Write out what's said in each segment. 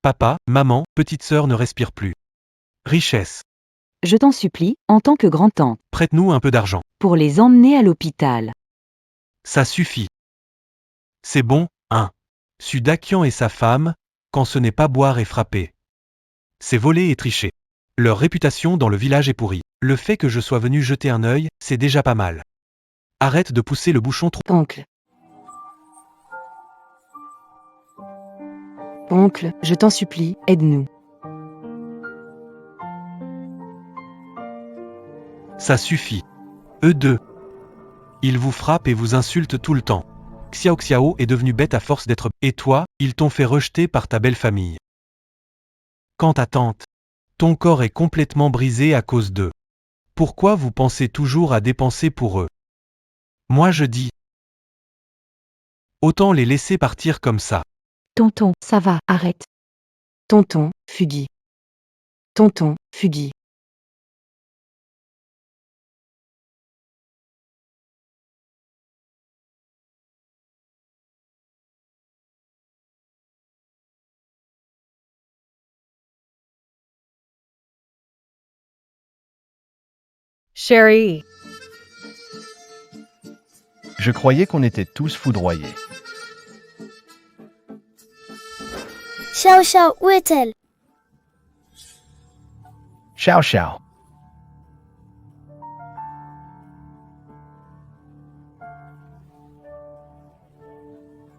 Papa, maman, petite sœur ne respire plus. Richesse. Je t'en supplie, en tant que grand-tante, Prête-nous un peu d'argent. pour les emmener à l'hôpital. Ça suffit. C'est bon, hein. Sudakian et sa femme, quand ce n'est pas boire et frapper. C'est voler et tricher. Leur réputation dans le village est pourrie. Le fait que je sois venu jeter un œil, c'est déjà pas mal. Arrête de pousser le bouchon trop. Oncle. Oncle, je t'en supplie, aide-nous. Ça suffit. Eux deux. Ils vous frappent et vous insultent tout le temps. Xiao Xiao est devenu bête à force d'être. Et toi, ils t'ont fait rejeter par ta belle famille. Quant à tante, ton corps est complètement brisé à cause d'eux. Pourquoi vous pensez toujours à dépenser pour eux? Moi je dis. Autant les laisser partir comme ça. Tonton, ça va, arrête. Tonton, Fuggy. Tonton, Fuggy. Chérie, Je croyais qu'on était tous foudroyés. Xiao Xiao, où est-elle? Ciao, ciao.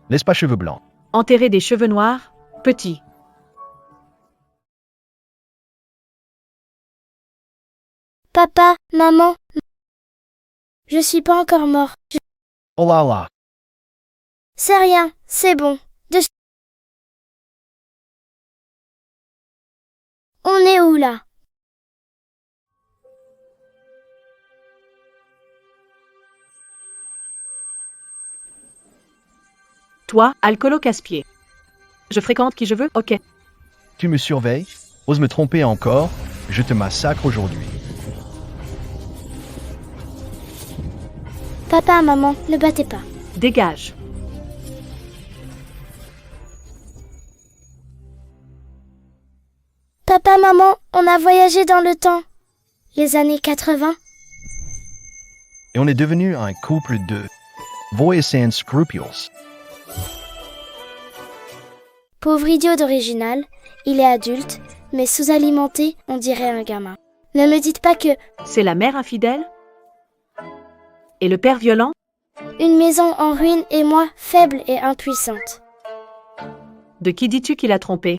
Laisse pas cheveux blancs. enterrer des cheveux noirs, petit. Papa, maman. Je suis pas encore mort. Oh là là. C'est rien, c'est bon. On est où là? Toi, alcoolo casse-pied. Je fréquente qui je veux, ok. Tu me surveilles? Ose me tromper encore? Je te massacre aujourd'hui. Papa, maman, ne battez pas. Dégage. Papa, maman, on a voyagé dans le temps. Les années 80. Et on est devenu un couple de voix sans scrupules. Pauvre idiot d'original, il est adulte, mais sous-alimenté, on dirait un gamin. Ne me dites pas que C'est la mère infidèle? Et le père violent? une maison en ruine et moi, faible et impuissante. De qui dis-tu qu'il a trompé?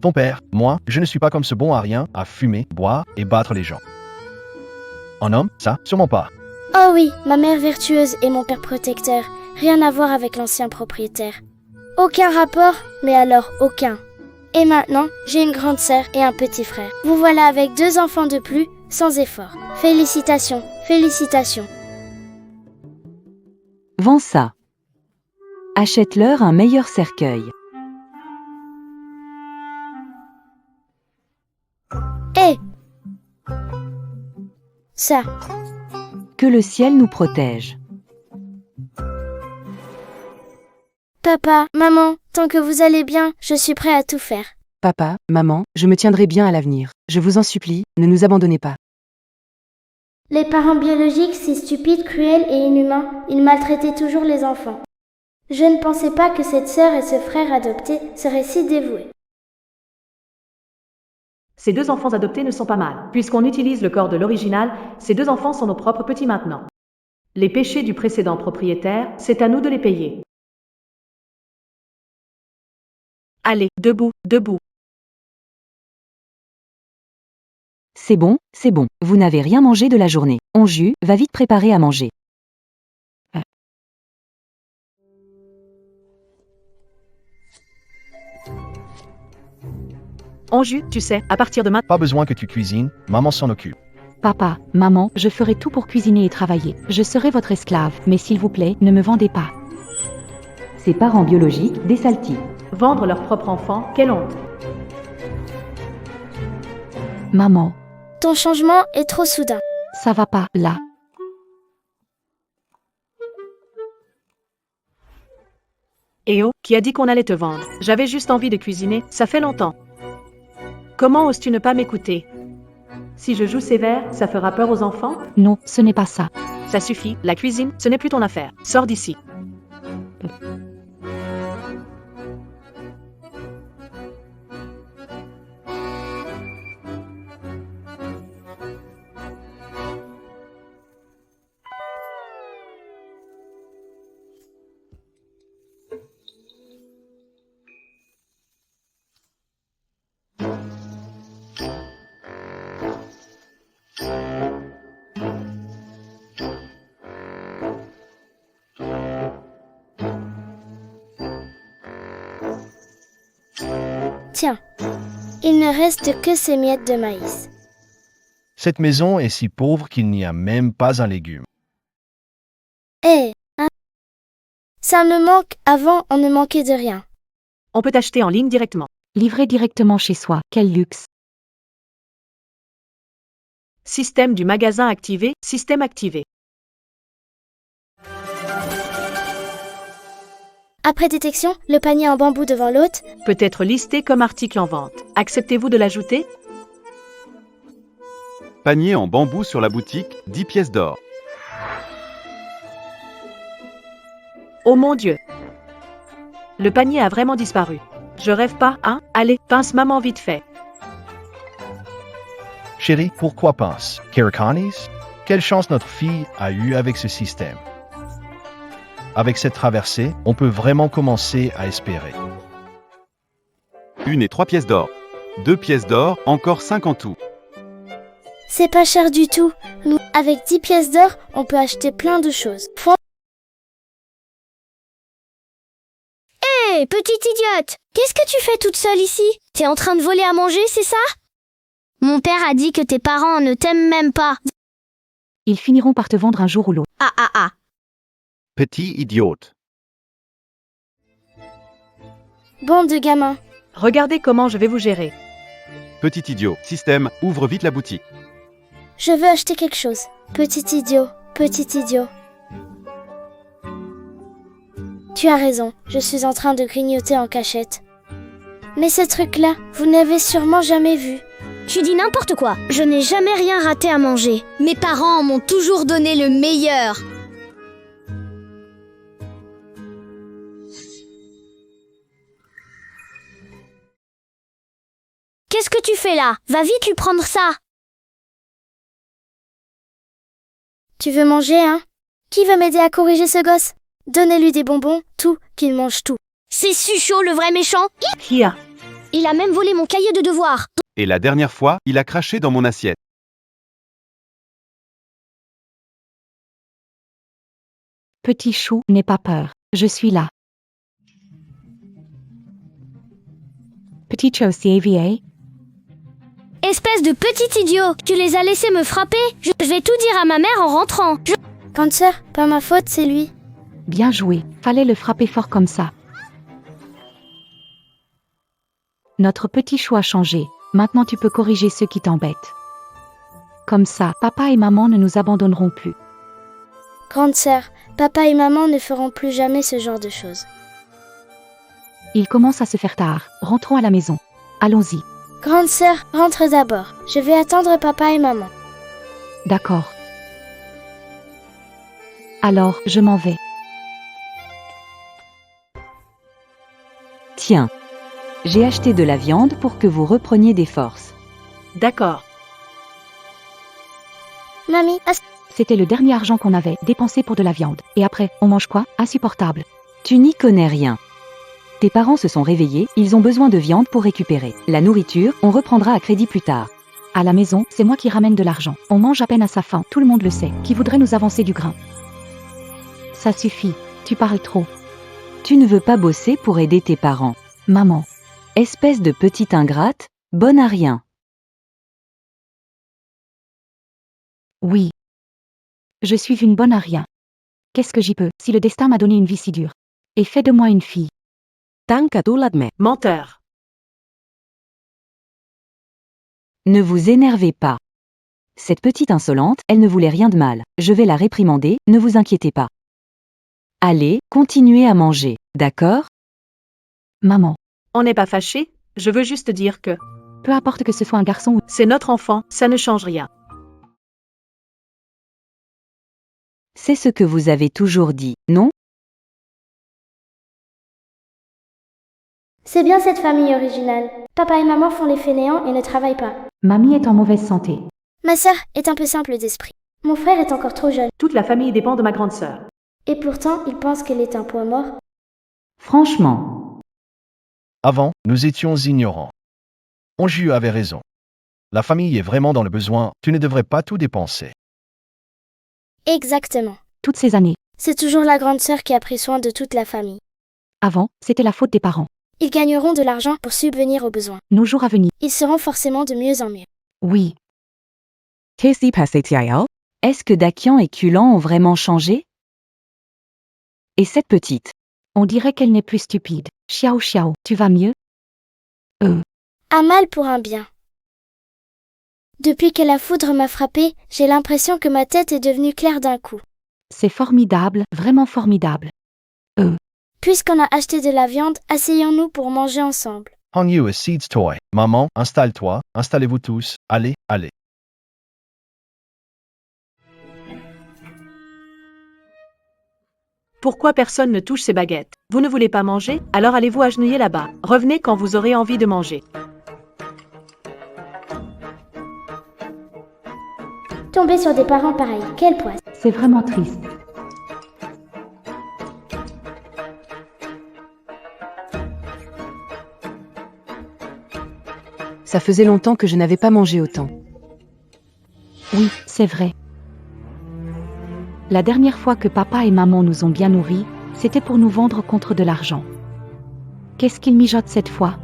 Ton père, moi, je ne suis pas comme ce bon à rien, à fumer, boire et battre les gens. Un homme, ça, sûrement pas. Oh oui, ma mère vertueuse et mon père protecteur. Rien à voir avec l'ancien propriétaire. Aucun rapport, mais alors aucun. Et maintenant, j'ai une grande sœur et un petit frère. Vous voilà avec 2 enfants de plus, sans effort. Félicitations, félicitations. Vends ça. Achète-leur un meilleur cercueil. Hé! Ça, Que le ciel nous protège. papa, maman, tant que vous allez bien, je suis prêt à tout faire. Papa, maman, je me tiendrai bien à l'avenir. Je vous en supplie, ne nous abandonnez pas. Les parents biologiques, si stupides, cruels et inhumains, ils maltraitaient toujours les enfants. Je ne pensais pas que cette sœur et ce frère adopté seraient si dévoués. Ces 2 enfants adoptés ne sont pas mal. Puisqu'on utilise le corps de l'original, ces 2 enfants sont nos propres petits maintenant. Les péchés du précédent propriétaire, c'est à nous de les payer. Allez, debout, debout. C'est bon, vous n'avez rien mangé de la journée. Onju, va vite préparer à manger. Onju, tu sais, à partir de maintenant, Pas besoin que tu cuisines, maman s'en occupe. Papa, maman, je ferai tout pour cuisiner et travailler. Je serai votre esclave, mais s'il vous plaît, ne me vendez pas. Ses parents biologiques, des saltis. vendre leur propre enfant, quelle honte. Maman, Ton changement est trop soudain. ça va pas, là. Eh oh, qui a dit qu'on allait te vendre? J'avais juste envie de cuisiner, ça fait longtemps. Comment oses-tu ne pas m'écouter? Si je joue sévère, ça fera peur aux enfants? Non, ce n'est pas ça. Ça suffit, la cuisine, ce n'est plus ton affaire. Sors d'ici. Tiens, il ne reste que ces miettes de maïs. Cette maison est si pauvre qu'il n'y a même pas un légume. Eh, hein? Ça me manque, avant on ne manquait de rien. On peut acheter en ligne directement. Livrer directement chez soi, quel luxe. Système du magasin activé, système activé. Après détection, le panier en bambou devant l'hôte. Peut être listé comme article en vente. Acceptez-vous de l'ajouter? Panier en bambou sur la boutique, 10 pièces d'or. Oh mon Dieu! Le panier a vraiment disparu. Je rêve pas, hein? Allez, pince maman vite fait. Chérie, pourquoi pince? Kerakanis? Quelle chance notre fille a eue avec ce système. Avec cette traversée, on peut vraiment commencer à espérer. 1 et 3 pièces d'or. 2 pièces d'or, encore 5 en tout. C'est pas cher du tout. Nous, avec 10 pièces d'or, on peut acheter plein de choses. Hé, petite idiote! Qu'est-ce que tu fais toute seule ici? T'es en train de voler à manger, c'est ça? Mon père a dit que tes parents ne t'aiment même pas. Ils finiront par te vendre un jour ou l'autre. Ah ah ah! Petit idiote. Bande de gamins. Regardez comment je vais vous gérer. Petit idiot. Système, ouvre vite la boutique. Je veux acheter quelque chose. Petit idiot, petit idiot. Tu as raison, je suis en train de grignoter en cachette. Mais ce truc-là, vous n'avez sûrement jamais vu. Tu dis n'importe quoi. Je n'ai jamais rien raté à manger. Mes parents m'ont toujours donné le meilleur. Qu'est-ce que tu fais là? Va vite lui prendre ça. Tu veux manger, hein? Qui veut m'aider à corriger ce gosse? Donnez-lui des bonbons, tout, qu'il mange tout. C'est Sucho, le vrai méchant. Qui a? Il a même volé mon cahier de devoirs. Et la dernière fois, il a craché dans mon assiette. Petit chou, n'aie pas peur. Je suis là. Petit chou CAVA. Espèce de petit idiot. Tu les as laissés me frapper. Je vais tout dire à ma mère en rentrant. Grande sœur, pas ma faute, c'est lui. Bien joué. Fallait le frapper fort comme ça. Notre petit chou a changé. Maintenant tu peux corriger ceux qui t'embêtent. Comme ça, papa et maman ne nous abandonneront plus. Grande sœur, papa et maman ne feront plus jamais ce genre de choses. Il commence à se faire tard. Rentrons à la maison. Allons-y. Grande sœur, rentre d'abord. Je vais attendre papa et maman. D'accord. Alors, je m'en vais. Tiens, j'ai acheté de la viande pour que vous repreniez des forces. D'accord. Mamie, C'était le dernier argent qu'on avait dépensé pour de la viande. Et après, on mange quoi? Insupportable. Tu n'y connais rien. Tes parents se sont réveillés, ils ont besoin de viande pour récupérer. La nourriture, on reprendra à crédit plus tard. À la maison, c'est moi qui ramène de l'argent. On mange à peine à sa faim, tout le monde le sait. Qui voudrait nous avancer du grain? Ça suffit, tu parles trop. Tu ne veux pas bosser pour aider tes parents. Maman. Espèce de petite ingrate, bonne à rien. Oui. Je suis une bonne à rien. Qu'est-ce que j'y peux, si le destin m'a donné une vie si dure? Et fais de moi une fille. Tanka tu l'admets. Menteur. Ne vous énervez pas. Cette petite insolente, elle ne voulait rien de mal. Je vais la réprimander, ne vous inquiétez pas. Allez, continuez à manger, d'accord? Maman, On n'est pas fâché, je veux juste dire que peu importe que ce soit un garçon ou... c'est notre enfant, ça ne change rien. C'est ce que vous avez toujours dit, non? C'est bien cette famille originale. Papa et maman font les fainéants et ne travaillent pas. Mamie est en mauvaise santé. Ma sœur est un peu simple d'esprit. Mon frère est encore trop jeune. Toute la famille dépend de ma grande sœur. Et pourtant, il pense qu'elle est un poids mort. Franchement, Avant, nous étions ignorants. Onju avait raison. La famille est vraiment dans le besoin, tu ne devrais pas tout dépenser. Exactement. toutes ces années, C'est toujours la grande sœur qui a pris soin de toute la famille. avant, c'était la faute des parents. Ils gagneront de l'argent pour subvenir aux besoins. Nos jours à venir, Ils seront forcément de mieux en mieux. oui. Est-ce que Dakian et Kulan ont vraiment changé? Et cette petite? On dirait qu'elle n'est plus stupide. Xiao Xiao, tu vas mieux? Un mal pour un bien. Depuis que la foudre m'a frappée, j'ai l'impression que ma tête est devenue claire d'un coup. C'est formidable, vraiment formidable. Puisqu'on a acheté de la viande, asseyons-nous pour manger ensemble. Hanyu et Seeds Toy. Maman, installe-toi, installez-vous tous, allez, allez. Pourquoi personne ne touche ces baguettes? Vous ne voulez pas manger? Alors allez-vous agenouiller là-bas. Revenez quand vous aurez envie de manger. Tomber sur des parents pareils, quelle poisse. C'est vraiment triste. Ça faisait longtemps que je n'avais pas mangé autant. Oui, c'est vrai. La dernière fois que papa et maman nous ont bien nourris, c'était pour nous vendre contre de l'argent. Qu'est-ce qu'ils mijotent cette fois?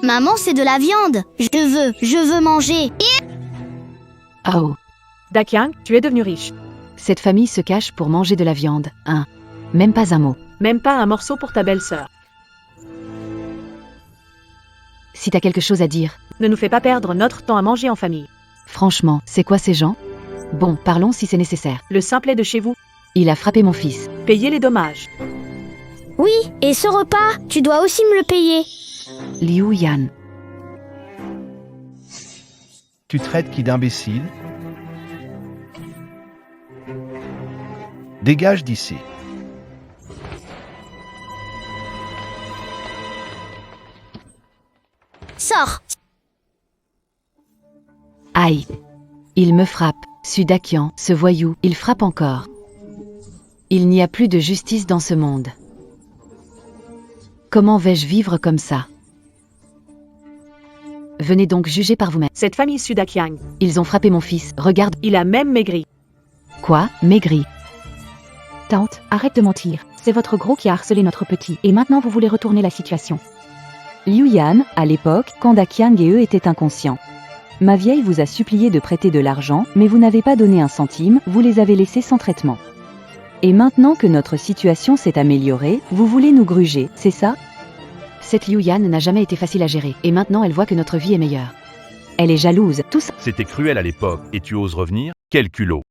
Maman, c'est de la viande. Je veux manger. Oh, Dakiang, tu es devenu riche. Cette famille se cache pour manger de la viande. Même pas un mot. Même pas un morceau pour ta belle-sœur. Si t'as quelque chose à dire. Ne nous fais pas perdre notre temps à manger en famille. Franchement, c'est quoi ces gens? Bon, parlons si c'est nécessaire. Le simplet de chez vous, Il a frappé mon fils. payez les dommages. Oui, et ce repas, tu dois aussi me le payer. Liu Yan. Tu traites qui d'imbécile? Dégage d'ici. Sors. Aïe. Il me frappe. Sudakian, ce voyou, il frappe encore. Il n'y a plus de justice dans ce monde. Comment vais-je vivre comme ça? Venez donc juger par vous-même. Cette famille Sudakiang, Ils ont frappé mon fils. Regarde. il a même maigri. Quoi? Maigri. tante, arrête de mentir. C'est votre gros qui a harcelé notre petit. Et maintenant vous voulez retourner la situation. Liu Yan, à l'époque, quand Dakiang et eux étaient inconscients. Ma vieille vous a supplié de prêter de l'argent, mais vous n'avez pas donné un centime, vous les avez laissés sans traitement. Et maintenant que notre situation s'est améliorée, vous voulez nous gruger, c'est ça? Cette Liu Yan n'a jamais été facile à gérer, et maintenant elle voit que notre vie est meilleure. Elle est jalouse, tout ça. C'était cruel à l'époque, et tu oses revenir? Quel culot!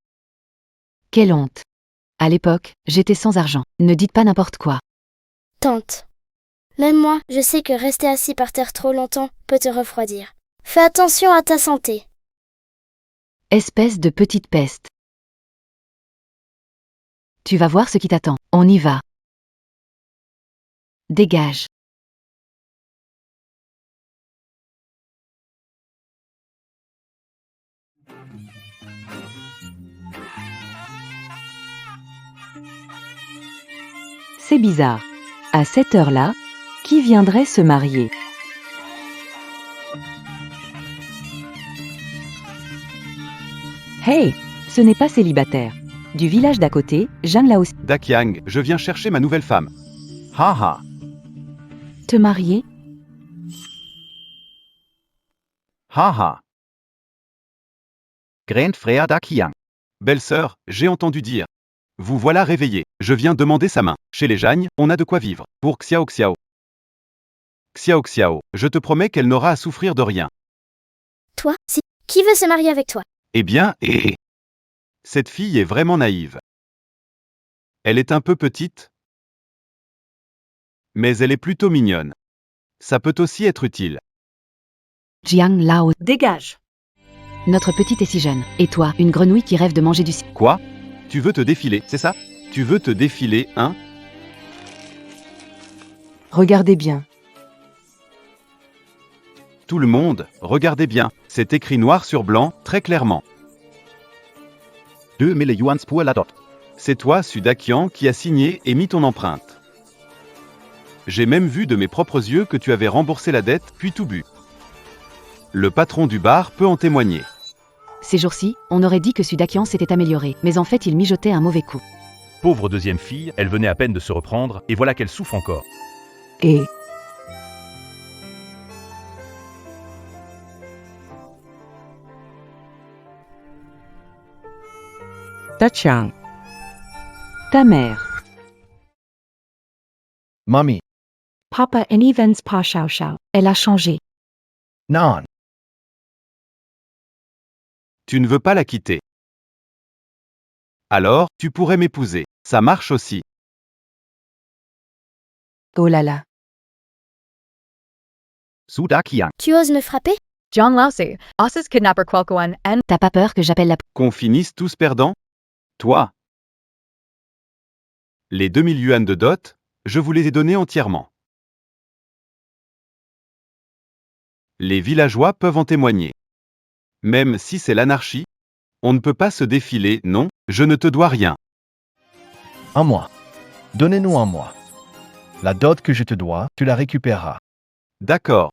Quelle honte. À l'époque, j'étais sans argent. Ne dites pas n'importe quoi. Tante. Même moi, je sais que rester assis par terre trop longtemps peut te refroidir. Fais attention à ta santé. Espèce de petite peste. Tu vas voir ce qui t'attend. On y va. Dégage. C'est bizarre. À cette heure-là, qui viendrait se marier? Hey, ce n'est pas célibataire. Du village d'à côté, Zhang Lao. Dakiang, je viens chercher ma nouvelle femme. Ha ha. Te marier? Ha ha. Grand frère Dakiang. Belle-sœur, j'ai entendu dire. Vous voilà réveillé. Je viens demander sa main. Chez les Jagnes, on a de quoi vivre. Pour Xiao Xiao. Xiao Xiao, je te promets qu'elle n'aura à souffrir de rien. Toi, si. Qui veut se marier avec toi? Eh bien, cette fille est vraiment naïve. Elle est un peu petite, mais elle est plutôt mignonne. Ça peut aussi être utile. Jiang Lao, Dégage. notre petite est si jeune. Et toi, une grenouille qui rêve de manger du Quoi? Tu veux te défiler, c'est ça? Tu veux te défiler, hein? Regardez bien. Tout le monde, regardez bien, c'est écrit noir sur blanc, très clairement. 2000 yuan pour la dot. C'est toi, Sudakian, qui a signé et mis ton empreinte. J'ai même vu de mes propres yeux que tu avais remboursé la dette, puis tout bu. Le patron du bar peut en témoigner. Ces jours-ci, on aurait dit que Sudakian s'était amélioré, mais en fait il mijotait un mauvais coup. Pauvre deuxième fille, elle venait à peine de se reprendre, et voilà qu'elle souffre encore. Et Tachang. Ta mère. Mamie, Papa and Evans Pa Shao Shao. Elle a changé. non. Tu ne veux pas la quitter. Alors, tu pourrais m'épouser. Ça marche aussi. Oh là là. Sudakian. Tu oses me frapper? John Lousy, Osses kidnapper Kwalkoan and T'as pas peur que j'appelle la... Qu'on finisse tous perdants? Toi. Les 2000 yuan de dot, je vous les ai donnés entièrement. Les villageois peuvent en témoigner. Même si c'est l'anarchie, on ne peut pas se défiler, non, je ne te dois rien. Un mois. Donnez-nous un mois. La dot que je te dois, tu la récupéreras. D'accord.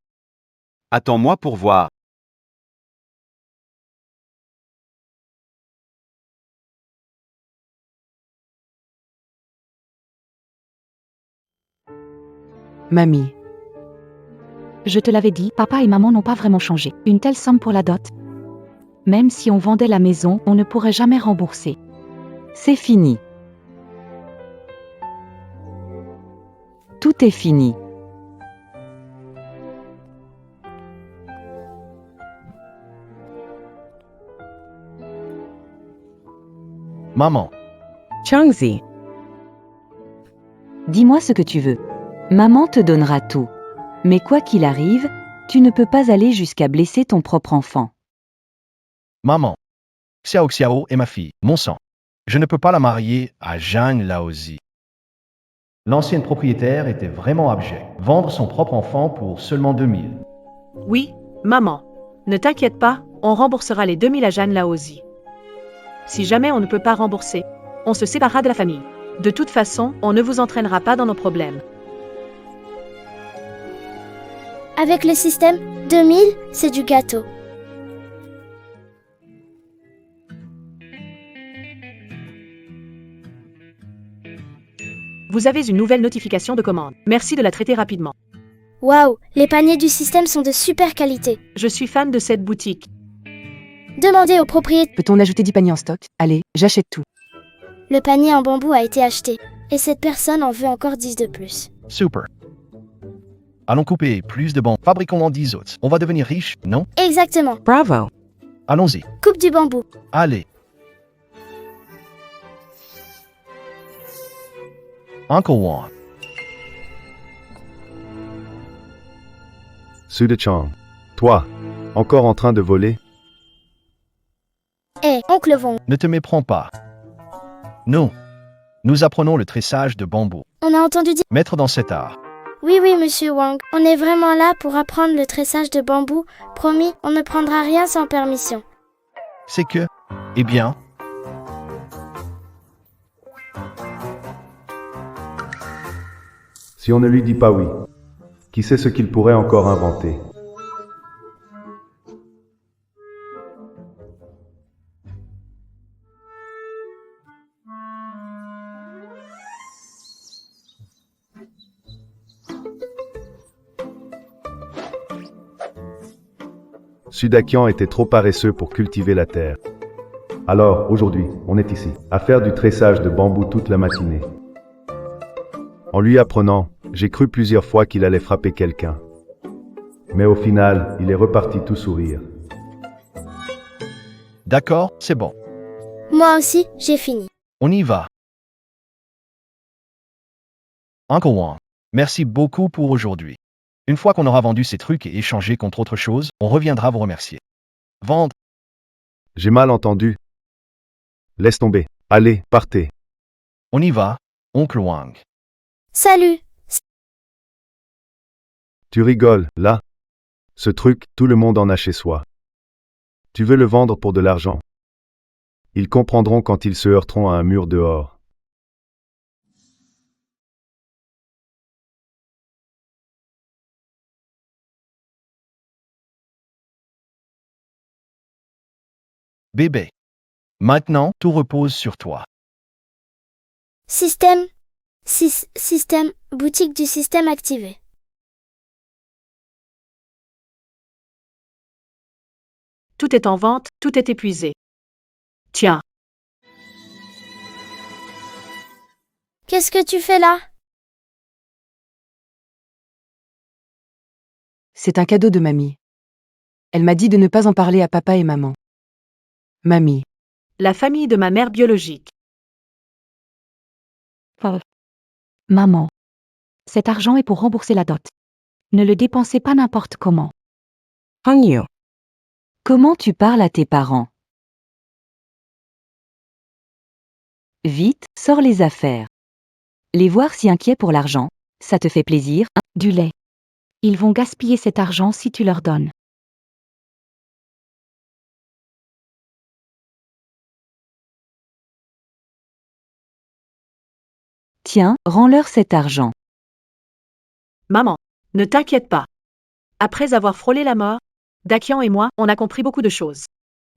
Attends-moi pour voir. Mamie. Je te l'avais dit, papa et maman n'ont pas vraiment changé. Une telle somme pour la dot. Même si on vendait la maison, on ne pourrait jamais rembourser. C'est fini. Tout est fini. Maman, Changzi. Dis-moi ce que tu veux. Maman te donnera tout. Mais quoi qu'il arrive, tu ne peux pas aller jusqu'à blesser ton propre enfant. maman. Xiao Xiao est ma fille, mon sang. Je ne peux pas la marier à Zhang Laozi. L'ancienne propriétaire était vraiment abject. Vendre son propre enfant pour seulement 2000. Oui, maman. Ne t'inquiète pas, on remboursera les 2000 à Jeanne Laozi. Si jamais on ne peut pas rembourser, on se séparera de la famille. De toute façon, on ne vous entraînera pas dans nos problèmes. Avec le système, 2000, c'est du gâteau. Vous avez une nouvelle notification de commande. Merci de la traiter rapidement. Waouh, les paniers du système sont de super qualité. Je suis fan de cette boutique. Demandez au propriétaire. Peut-on ajouter 10 paniers en stock? Allez, j'achète tout. Le panier en bambou a été acheté. Et cette personne en veut encore 10 de plus. Super. Allons couper plus de bancs. Fabriquons-en 10 autres. On va devenir riche, non? Exactement. Bravo. Allons-y. Coupe du bambou. Allez. Uncle Wan. Sudachang, toi, encore en train de voler? Hé, oncle Wong, Ne te méprends pas. Nous apprenons le tressage de bambou. on a entendu dire... Maître dans cet art. Oui, monsieur Wang, on est vraiment là pour apprendre le tressage de bambou. Promis, on ne prendra rien sans permission. C'est que, eh bien, Si on ne lui dit pas oui, qui sait ce qu'il pourrait encore inventer? Sudakian était trop paresseux pour cultiver la terre. Alors, aujourd'hui, on est ici, à faire du tressage de bambou toute la matinée. En lui apprenant, j'ai cru plusieurs fois qu'il allait frapper quelqu'un. Mais au final, il est reparti tout sourire. D'accord, c'est bon. Moi aussi, j'ai fini. On y va. Uncle Wang, merci beaucoup pour aujourd'hui. Une fois qu'on aura vendu ces trucs et échangé contre autre chose, on reviendra vous remercier. Vendre. J'ai mal entendu. Laisse tomber. Allez, partez. On y va, Oncle Wang. Salut. Tu rigoles, là? Ce truc, tout le monde en a chez soi. Tu veux le vendre pour de l'argent. Ils comprendront quand ils se heurteront à un mur dehors. Bébé. Maintenant, tout repose sur toi. Système. Système. Boutique du système activé. Tout est en vente, tout est épuisé. Tiens, Qu'est-ce que tu fais là? C'est un cadeau de mamie. Elle m'a dit de ne pas en parler à papa et maman. Mamie. la famille de ma mère biologique. Maman. Cet argent est pour rembourser la dot. Ne le dépensez pas n'importe comment. Hangyo. Comment tu parles à tes parents? Vite, sors les affaires. Les voir si inquiets pour l'argent, ça te fait plaisir, hein? Du lait. Ils vont gaspiller cet argent si tu leur donnes. Tiens, rends-leur cet argent. Maman, ne t'inquiète pas. Après avoir frôlé la mort, Dakian et moi, on a compris beaucoup de choses.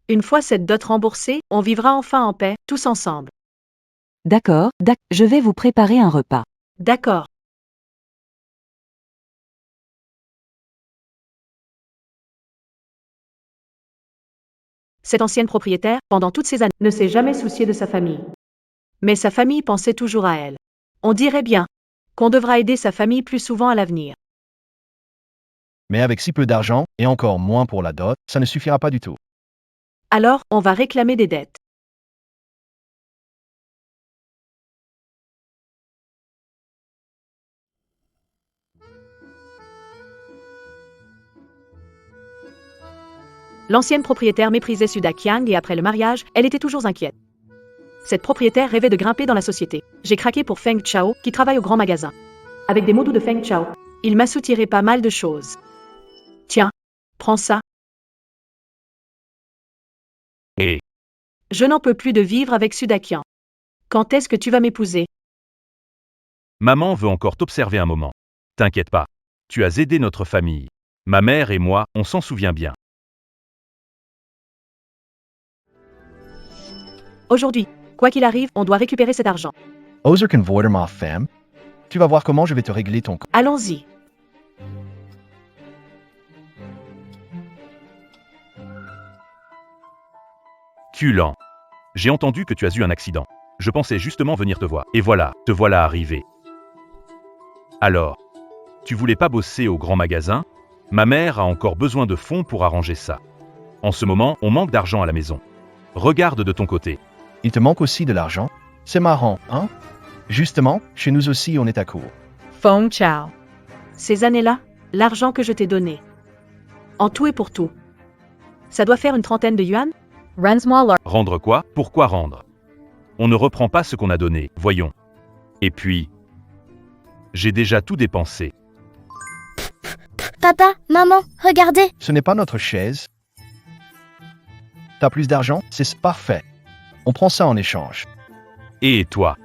Une fois cette dot remboursée, on vivra enfin en paix, tous ensemble. D'accord, je vais vous préparer un repas. D'accord. Cette ancienne propriétaire, pendant toutes ces années, ne s'est jamais souciée de sa famille. Mais sa famille pensait toujours à elle. On dirait bien qu'on devra aider sa famille plus souvent à l'avenir. Mais avec si peu d'argent, et encore moins pour la dot, ça ne suffira pas du tout. Alors, on va réclamer des dettes. L'ancienne propriétaire méprisait Sudakyang et après le mariage, elle était toujours inquiète. Cette propriétaire rêvait de grimper dans la société. J'ai craqué pour Feng Chao, qui travaille au grand magasin. Avec des mots doux de Feng Chao, il m'a soutiré pas mal de choses. Tiens, prends ça. Et Je n'en peux plus de vivre avec Sudakian. Quand est-ce que tu vas m'épouser? maman veut encore t'observer un moment. T'inquiète pas. Tu as aidé notre famille. Ma mère et moi, on s'en souvient bien. Aujourd'hui, quoi qu'il arrive, on doit récupérer cet argent. Ozerkan Voider ma femme. Tu vas voir comment je vais te régler ton compte. Allons-y. Culan. J'ai entendu que tu as eu un accident. Je pensais justement venir te voir. Et voilà, te voilà arrivé. Alors, tu voulais pas bosser au grand magasin? Ma mère a encore besoin de fonds pour arranger ça. En ce moment, on manque d'argent à la maison. Regarde de ton côté. Il te manque aussi de l'argent? C'est marrant, hein? Justement, chez nous aussi on est à court. Feng Chao. Ces années-là, l'argent que je t'ai donné. En tout et pour tout. Ça doit faire une 30aine de yuan? Rensmoi Rendre quoi? Pourquoi rendre? On ne reprend pas ce qu'on a donné, voyons. Et puis, j'ai déjà tout dépensé. Papa, maman, regardez. Ce n'est pas notre chaise. T'as plus d'argent? C'est parfait. On prend ça en échange. Et toi?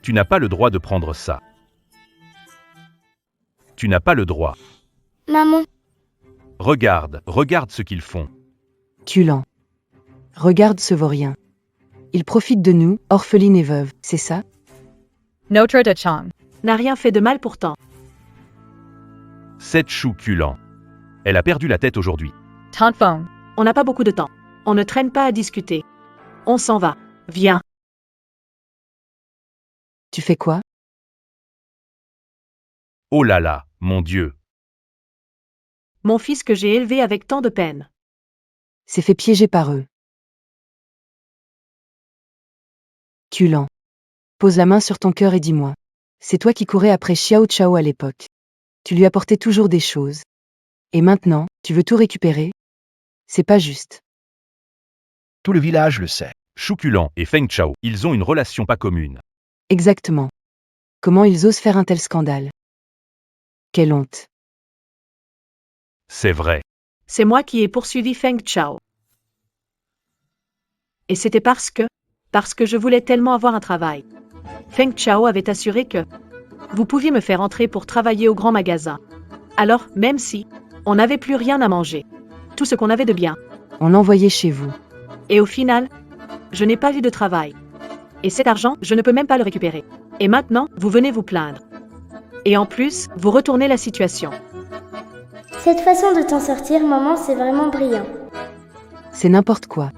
Tu n'as pas le droit de prendre ça. Tu n'as pas le droit. Maman, Regarde ce qu'ils font. Tulan. Regarde ce vaurien. Il profite de nous, orphelines et veuves, c'est ça? Notre de Chang. N'a rien fait de mal pourtant. Cette chou culant. Elle a perdu la tête aujourd'hui. Tant Feng. On n'a pas beaucoup de temps. On ne traîne pas à discuter. On s'en va. Viens. Tu fais quoi? Oh là là, mon Dieu. Mon fils que j'ai élevé avec tant de peine. C'est fait piéger par eux. Culan. Pose la main sur ton cœur et dis-moi. C'est toi qui courais après Xiao Chao à l'époque. Tu lui apportais toujours des choses. Et maintenant, tu veux tout récupérer? C'est pas juste. Tout le village le sait. Shukulan et Feng Chao, ils ont une relation pas commune. Exactement. Comment ils osent faire un tel scandale? Quelle honte. C'est vrai. C'est moi qui ai poursuivi Feng Chao. Et c'était parce que je voulais tellement avoir un travail. Feng Chao avait assuré que vous pouviez me faire entrer pour travailler au grand magasin. Alors, même si on n'avait plus rien à manger, tout ce qu'on avait de bien, On l'envoyait chez vous. et au final, je n'ai pas eu de travail. Et cet argent, je ne peux même pas le récupérer. Et maintenant, vous venez vous plaindre. Et en plus, vous retournez la situation. Cette façon de t'en sortir, maman, c'est vraiment brillant. C'est n'importe quoi.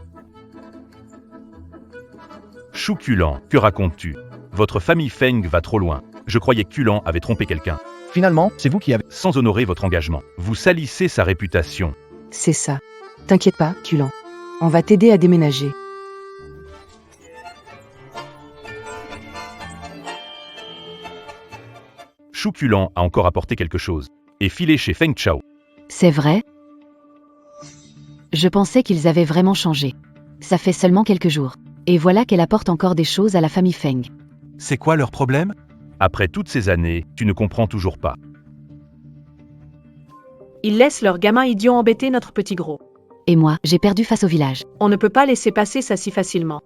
Shukulan, que racontes-tu? Votre famille Feng va trop loin. Je croyais que Kulan avait trompé quelqu'un. Finalement, c'est vous qui avez... Sans honorer votre engagement, vous salissez sa réputation. C'est ça. T'inquiète pas, Culan. On va t'aider à déménager. Shukulan a encore apporté quelque chose. Et filé chez Feng Chao. C'est vrai? Je pensais qu'ils avaient vraiment changé. Ça fait seulement quelques jours. Et voilà qu'elle apporte encore des choses à la famille Feng. C'est quoi leur problème? Après toutes ces années, tu ne comprends toujours pas. Ils laissent leurs gamins idiots embêter notre petit gros. Et moi, j'ai perdu face au village. On ne peut pas laisser passer ça si facilement.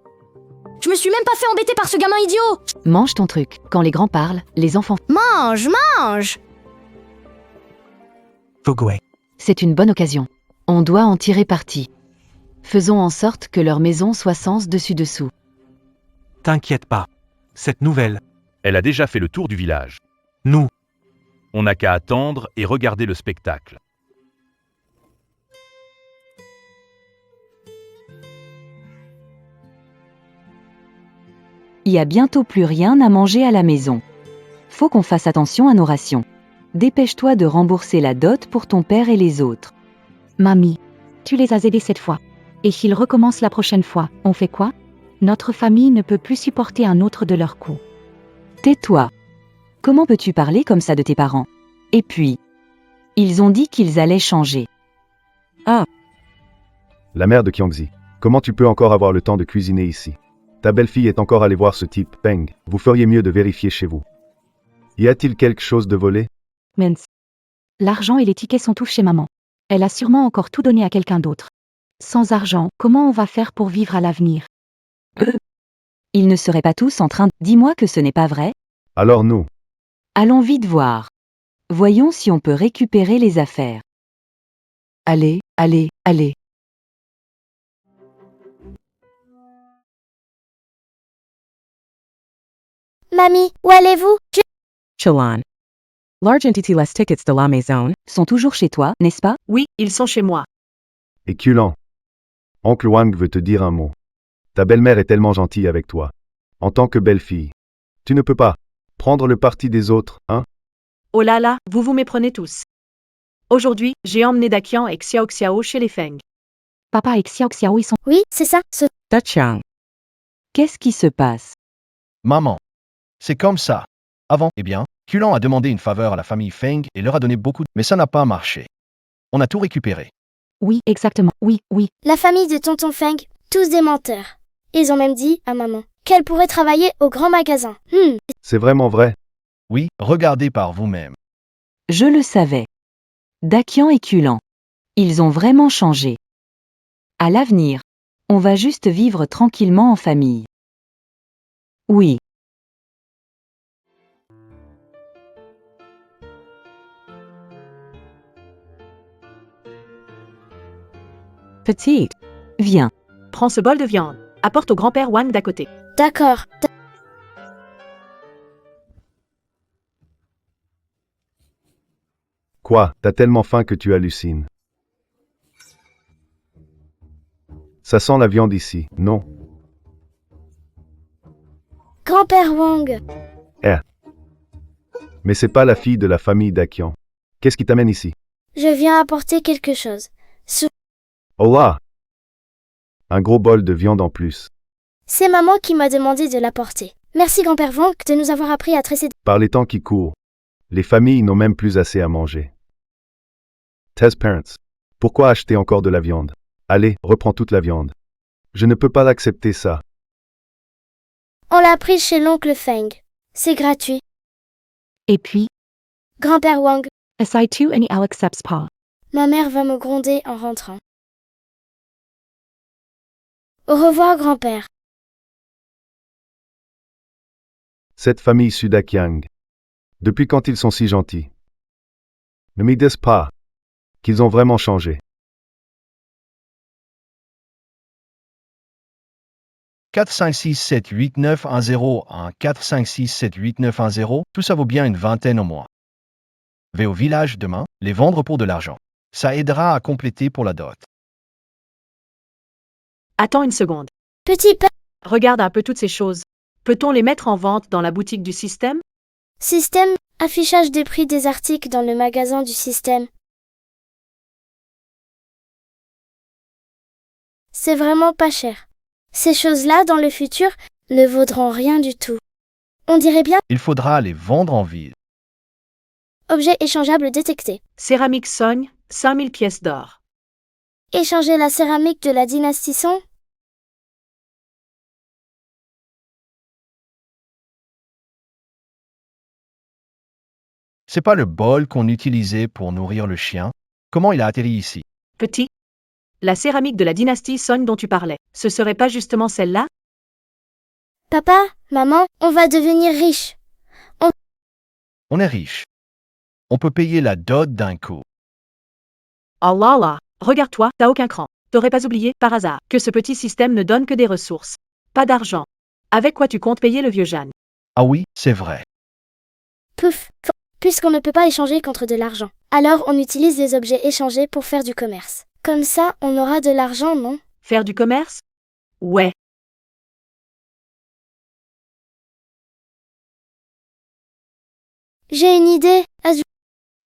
Je me suis même pas fait embêter par ce gamin idiot. Mange ton truc. Quand les grands parlent, les enfants... Mange, mange. Fogway. C'est une bonne occasion. On doit en tirer parti. Faisons en sorte que leur maison soit sens dessus-dessous. T'inquiète pas. Cette nouvelle, Elle a déjà fait le tour du village. nous, On n'a qu'à attendre et regarder le spectacle. Il y a bientôt plus rien à manger à la maison. Faut qu'on fasse attention à nos rations. Dépêche-toi de rembourser la dot pour ton père et les autres. Mamie, tu les as aidés cette fois. Et s'ils recommencent la prochaine fois, on fait quoi? Notre famille ne peut plus supporter un autre de leurs coups. Tais-toi. Comment peux-tu parler comme ça de tes parents? Et puis, ils ont dit qu'ils allaient changer. La mère de Kyongzi. Comment tu peux encore avoir le temps de cuisiner ici? Ta belle-fille est encore allée voir ce type, Peng. Vous feriez mieux de vérifier chez vous. Y a-t-il quelque chose de volé? Mince. L'argent et les tickets sont tous chez maman. Elle a sûrement encore tout donné à quelqu'un d'autre. Sans argent, comment on va faire pour vivre à l'avenir? Ils ne seraient pas tous en train de... Dis-moi que ce n'est pas vrai. Alors nous, Allons vite voir. Voyons si on peut récupérer les affaires. Allez, allez, allez. Mamie, où allez-vous? Chelan. Large entity less tickets de la maison. Sont toujours chez toi, n'est-ce pas? Oui, ils sont chez moi. et Kulan. Oncle Wang veut te dire un mot. Ta belle-mère est tellement gentille avec toi. En tant que belle-fille. Tu ne peux pas prendre le parti des autres, hein? Oh là là, vous vous méprenez tous. Aujourd'hui, j'ai emmené Dakian et Xiao Xiao chez les Feng. Papa et Xiao Xiao, ils sont... Oui, c'est ça, ce... Dachang. Qu'est-ce qui se passe? Maman. C'est comme ça. Avant, eh bien, Kulan a demandé une faveur à la famille Feng et leur a donné beaucoup, mais ça n'a pas marché. On a tout récupéré. Oui, exactement, oui, oui. La famille de tonton Feng, tous des menteurs. Ils ont même dit à maman qu'elle pourrait travailler au grand magasin. C'est vraiment vrai. Oui, regardez par vous-même. Je le savais. Dakian et Kulan. Ils ont vraiment changé. À l'avenir, on va juste vivre tranquillement en famille. Oui. Petite. Viens. Prends ce bol de viande. Apporte au grand-père Wang d'à côté. D'accord. Quoi, t'as tellement faim que tu hallucines. Ça sent la viande ici, non? Grand-père Wang. Mais c'est pas la fille de la famille Dakian. Qu'est-ce qui t'amène ici? Je viens apporter quelque chose. Oh là! Un gros bol de viande en plus. C'est maman qui m'a demandé de l'apporter. Merci grand-père Vank de nous avoir appris à tresser. Par les temps qui courent, les familles n'ont même plus assez à manger. Tess Parents, pourquoi acheter encore de la viande? Allez, reprends toute la viande. Je ne peux pas accepter ça. On l'a pris chez l'oncle Feng. C'est gratuit. Et puis, Grand-père Wang, Aside to any Al accepts Pa. ma mère va me gronder en rentrant. Au revoir grand-père. Cette famille Sudakyang. Depuis quand ils sont si gentils? Ne me disent pas qu'ils ont vraiment changé. 4, 5, 6, 7, 8, 9, 1, 0, 1, 4, 5, 6, 7, 8, 9, 1, 0, tout ça vaut bien une vingtaine au moins. Vais au village demain, les vendre pour de l'argent. Ça aidera à compléter pour la dot. Attends une seconde. Petit père. Regarde un peu toutes ces choses. Peut-on les mettre en vente dans la boutique du système? Système, affichage des prix des articles dans le magasin du système. C'est vraiment pas cher. Ces choses-là, dans le futur, ne vaudront rien du tout. On dirait bien Il faudra les vendre en ville. objet échangeable détecté. Céramique Sogne, 5000 pièces d'or. Échanger la céramique de la dynastie Song. C'est pas le bol qu'on utilisait pour nourrir le chien. Comment il a atterri ici? Petit. La céramique de la dynastie Sogne dont tu parlais, ce serait pas justement celle-là? Papa, maman, on va devenir riche. On est riche. On peut payer la dot d'un coup. Oh là là, regarde-toi, t'as aucun cran. T'aurais pas oublié, par hasard, que ce petit système ne donne que des ressources. Pas d'argent. Avec quoi tu comptes payer le vieux Jeanne? Ah oui, c'est vrai. Pouf. Puisqu'on ne peut pas échanger contre de l'argent. Alors on utilise des objets échangés pour faire du commerce. Comme ça, on aura de l'argent, non? Faire du commerce? Ouais. J'ai une idée.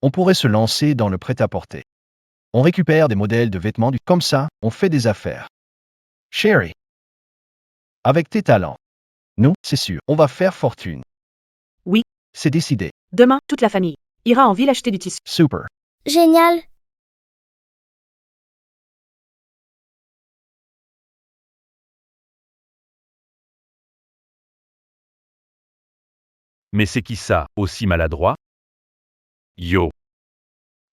On pourrait se lancer dans le prêt-à-porter. On récupère des modèles de vêtements comme ça, on fait des affaires. Sherry. Avec tes talents. Nous, c'est sûr, on va faire fortune. Oui. C'est décidé. Demain, toute la famille ira en ville acheter du tissu. Super. Génial. Mais c'est qui ça, aussi maladroit? Yo.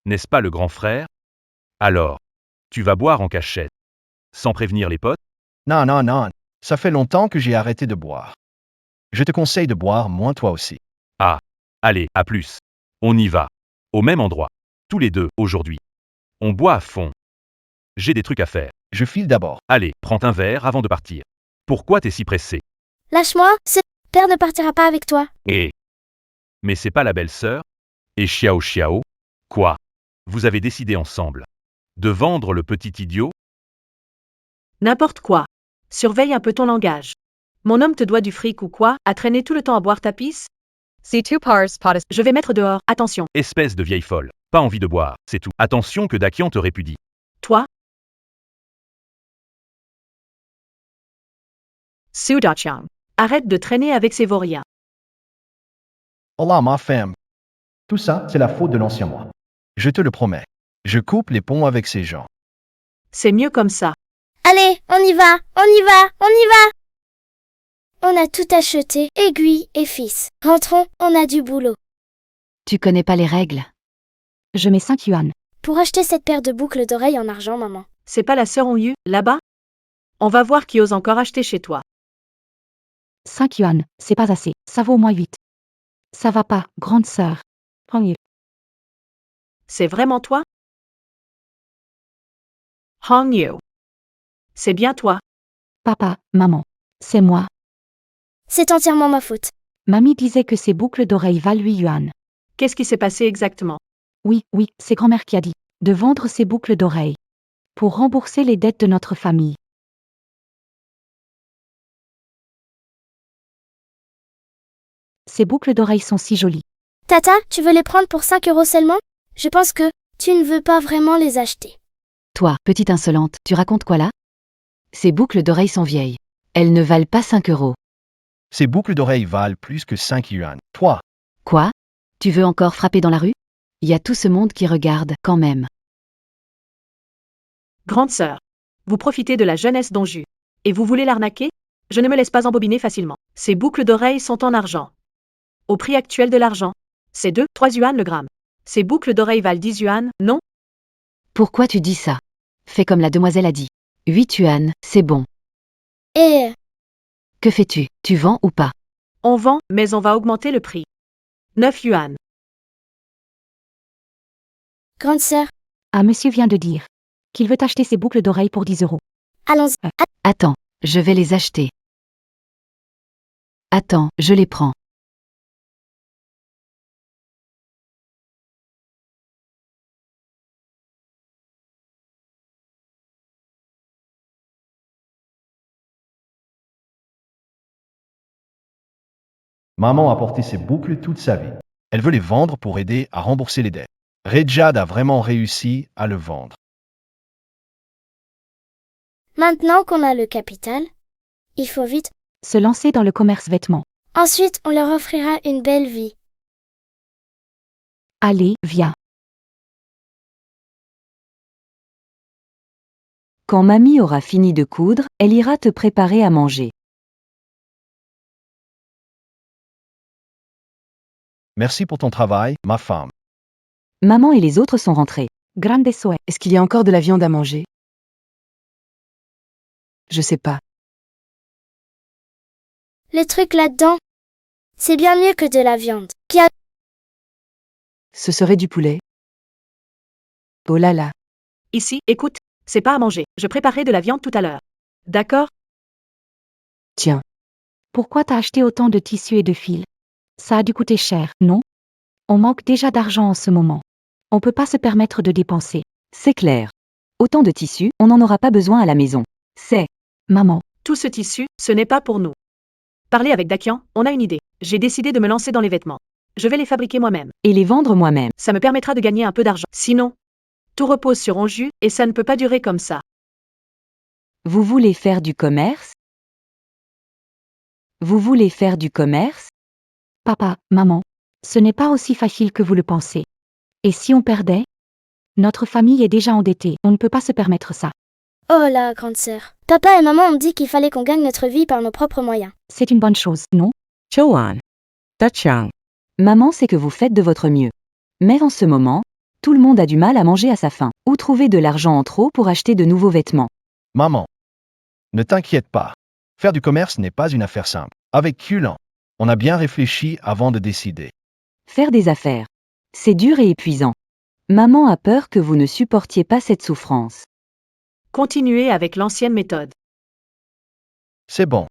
N'est-ce pas le grand frère? Alors, tu vas boire en cachette, sans prévenir les potes? Non, non, non. Ça fait longtemps que j'ai arrêté de boire. Je te conseille de boire moins toi aussi. Ah. Allez, à plus. On y va. Au même endroit. Tous les deux, aujourd'hui. On boit à fond. J'ai des trucs à faire. Je file d'abord. Allez, prends un verre avant de partir. Pourquoi t'es si pressé? Lâche-moi, père ne partira pas avec toi. Mais c'est pas la belle-sœur? Et Xiao Xiao? Quoi? Vous avez décidé ensemble de vendre le petit idiot? N'importe quoi. Surveille un peu ton langage. Mon homme te doit du fric ou quoi, à traîner tout le temps à boire ta pisse? C2 pars potus. Je vais mettre dehors, attention. Espèce de vieille folle. Pas envie de boire, c'est tout. Attention que Dakian te répudie. Toi? Su Dachang. Arrête de traîner avec ces vauriens. Hola ma femme. Tout ça, c'est la faute de l'ancien moi. Je te le promets. Je coupe les ponts avec ces gens. C'est mieux comme ça. Allez, on y va, on y va, on y va. On a tout acheté, aiguilles et fils. Rentrons, on a du boulot. Tu connais pas les règles. Je mets 5 yuan. Pour acheter cette paire de boucles d'oreilles en argent, maman. C'est pas la sœur Onyu, là-bas? On va voir qui ose encore acheter chez toi. 5 yuan, c'est pas assez. Ça vaut au moins 8. Ça va pas, grande sœur. Prends-le. C'est vraiment toi? Hong Yu. C'est bien toi. Papa, maman. C'est moi. C'est entièrement ma faute. Mamie disait que ces boucles d'oreilles valent 8 yuan. Qu'est-ce qui s'est passé exactement? Oui, c'est grand-mère qui a dit de vendre ces boucles d'oreilles pour rembourser les dettes de notre famille. Ces boucles d'oreilles sont si jolies. Tata, tu veux les prendre pour 5 € seulement? Je pense que tu ne veux pas vraiment les acheter. Toi, petite insolente, tu racontes quoi là? Ces boucles d'oreilles sont vieilles. Elles ne valent pas 5 euros. Ces boucles d'oreilles valent plus que 5 yuan. Toi, Quoi? Tu veux encore frapper dans la rue? Il y a tout ce monde qui regarde, quand même. Grande sœur, vous profitez de la jeunesse d'Anjou. Et vous voulez l'arnaquer? Je ne me laisse pas embobiner facilement. Ces boucles d'oreilles sont en argent. Au prix actuel de l'argent, c'est 3 yuan le gramme. Ces boucles d'oreilles valent 10 yuan, non? Pourquoi tu dis ça? Fais comme la demoiselle a dit. 8 yuan, c'est bon. Et Que fais-tu? Tu vends ou pas? On vend, mais on va augmenter le prix. 9 yuan. grande sœur, Ah, monsieur vient de dire qu'il veut acheter ses boucles d'oreilles pour 10 euros. allons-y. Attends, je vais les acheter. Attends, je les prends. maman a porté ses boucles toute sa vie. Elle veut les vendre pour aider à rembourser les dettes. Rejad a vraiment réussi à le vendre. Maintenant qu'on a le capital, il faut vite. Se lancer dans le commerce vêtements. Ensuite, on leur offrira une belle vie. Allez, viens. Quand mamie aura fini de coudre, elle ira te préparer à manger. Merci pour ton travail, ma femme. Maman et les autres sont rentrés. Grande souhait. Est-ce qu'il y a encore de la viande à manger? Je sais pas. Les trucs là-dedans, c'est bien mieux que de la viande. Qui a... Ce serait du poulet. Oh là là. Ici, écoute, c'est pas à manger. Je préparais de la viande tout à l'heure. D'accord? Tiens, Pourquoi t'as acheté autant de tissus et de fils? Ça a dû coûter cher, non? On manque déjà d'argent en ce moment. On peut pas se permettre de dépenser. C'est clair. Autant de tissus, on n'en aura pas besoin à la maison. C'est. Maman, Tout ce tissu, ce n'est pas pour nous. Parlez avec Dakian, on a une idée. J'ai décidé de me lancer dans les vêtements. Je vais les fabriquer moi-même. Et les vendre moi-même. Ça me permettra de gagner un peu d'argent. Sinon, tout repose sur Anjou et ça ne peut pas durer comme ça. Vous voulez faire du commerce? Vous voulez faire du commerce? papa, maman, ce n'est pas aussi facile que vous le pensez. Et si on perdait? Notre famille est déjà endettée, on ne peut pas se permettre ça. Oh là, grande sœur. Papa et maman ont dit qu'il fallait qu'on gagne notre vie par nos propres moyens. C'est une bonne chose, non? Choan. Dachang. Maman sait que vous faites de votre mieux. Mais en ce moment, tout le monde a du mal à manger à sa faim, ou trouver de l'argent en trop pour acheter de nouveaux vêtements. Maman, ne t'inquiète pas. Faire du commerce n'est pas une affaire simple. Avec Culan, on a bien réfléchi avant de décider. Faire des affaires. C'est dur et épuisant. Maman a peur que vous ne supportiez pas cette souffrance. Continuez avec l'ancienne méthode. C'est bon.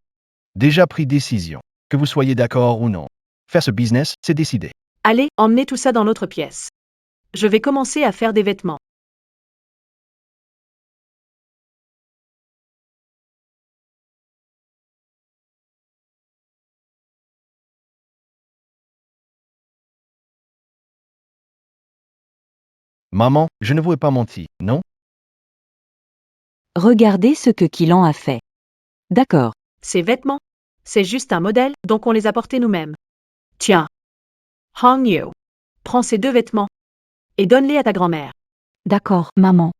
Déjà pris décision. Que vous soyez d'accord ou non. Faire ce business, c'est décidé. Allez, emmenez tout ça dans l'autre pièce. Je vais commencer à faire des vêtements. Maman, je ne vous ai pas menti, non? Regardez ce que Kilan a fait. D'accord. Ces vêtements, c'est juste un modèle, donc on les a portés nous-mêmes. Tiens. Hong Yu. Prends ces 2 vêtements et donne-les à ta grand-mère. D'accord, maman.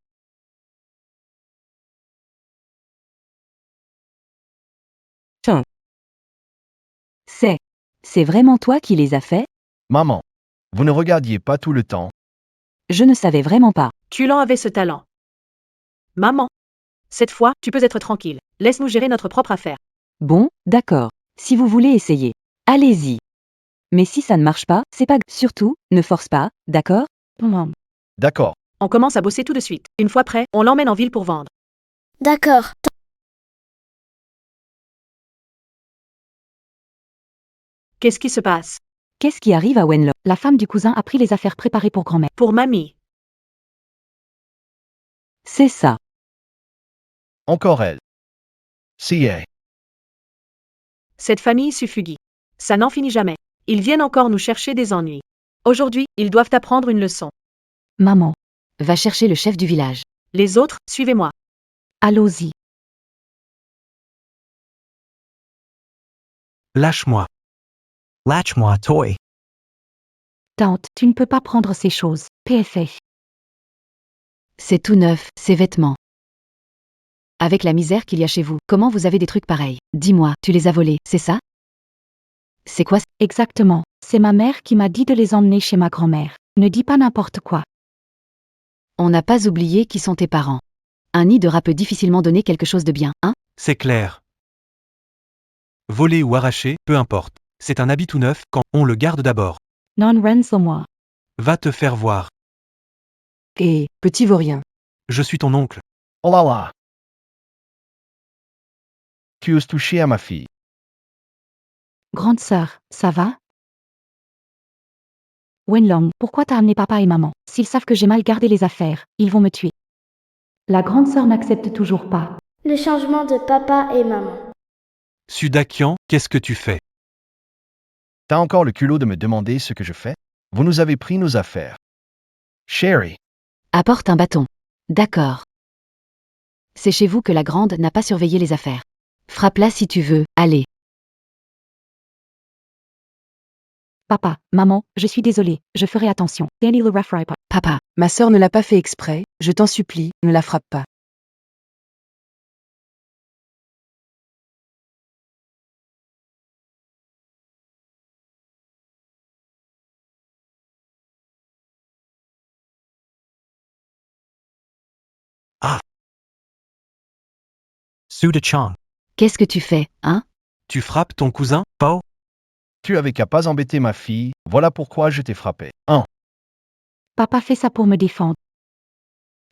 C'est vraiment toi qui les as faits? Maman, vous ne regardiez pas tout le temps. Je ne savais vraiment pas. Culan avait ce talent. Maman. Cette fois, tu peux être tranquille. Laisse-nous gérer notre propre affaire. Bon, d'accord. Si vous voulez essayer. Allez-y. Mais si ça ne marche pas, c'est pas... Surtout, ne force pas, d'accord? Maman. D'accord. On commence à bosser tout de suite. Une fois prêt, on l'emmène en ville pour vendre. D'accord. Qu'est-ce qui se passe? Qu'est-ce qui arrive à Wenlo? La femme du cousin a pris les affaires préparées pour grand-mère. Pour mamie. C'est ça. Encore elle. CA. Cette famille suffugie. Ça n'en finit jamais. Ils viennent encore nous chercher des ennuis. Aujourd'hui, ils doivent apprendre une leçon. Maman, Va chercher le chef du village. Les autres, suivez-moi. allons-y. Lâche-moi. Lâche-moi, toy. Tante, tu ne peux pas prendre ces choses. PFF. C'est tout neuf, ces vêtements. Avec la misère qu'il y a chez vous, comment vous avez des trucs pareils? Dis-moi, tu les as volés, c'est ça? C'est quoi? Exactement. C'est ma mère qui m'a dit de les emmener chez ma grand-mère. Ne dis pas n'importe quoi. On n'a pas oublié qui sont tes parents. Un nid de rat peut difficilement donner quelque chose de bien, hein? C'est clair. Voler ou arracher, peu importe. C'est un habit tout neuf, quand on le garde d'abord. Non Renzo moi. Va te faire voir. Et, petit vaurien. Je suis ton oncle. Oh là là. Tu oses toucher à ma fille. Grande sœur, ça va? Wenlong, pourquoi t'as amené papa et maman? S'ils savent que j'ai mal gardé les affaires, ils vont me tuer. La grande sœur n'accepte toujours pas. Le changement de papa et maman. Sudakian, qu'est-ce que tu fais? T'as encore le culot de me demander ce que je fais? Vous nous avez pris nos affaires. Sherry. Apporte un bâton. D'accord. C'est chez vous que la grande n'a pas surveillé les affaires. Frappe-la si tu veux, allez. Papa, maman, je suis désolée, je ferai attention. Danny le Raffriper. Papa. Ma sœur ne l'a pas fait exprès, je t'en supplie, ne la frappe pas. Ah. Suda-chan. Qu'est-ce que tu fais, hein? Tu frappes ton cousin, Pao? Tu avais qu'à pas embêter ma fille, voilà pourquoi je t'ai frappé. 1. Papa fait ça pour me défendre.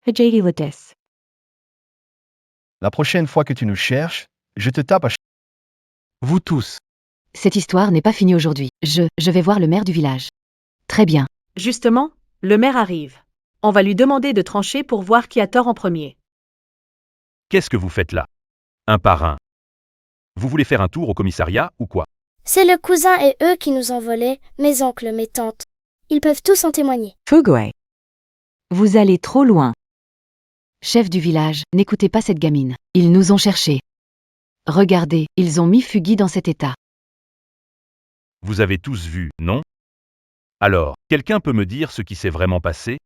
JD le Des. La prochaine fois que tu nous cherches, je te tape à Vous tous. Cette histoire n'est pas finie aujourd'hui. Je vais voir le maire du village. Très bien. Justement, le maire arrive. On va lui demander de trancher pour voir qui a tort en premier. Qu'est-ce que vous faites là? Un par un. Vous voulez faire un tour au commissariat ou quoi? C'est le cousin et eux qui nous ont volés, mes oncles, mes tantes. Ils peuvent tous en témoigner. Fugwe. Vous allez trop loin. Chef du village, n'écoutez pas cette gamine. Ils nous ont cherchés. Regardez, ils ont mis Fugui dans cet état. Vous avez tous vu, non? Alors, quelqu'un peut me dire ce qui s'est vraiment passé?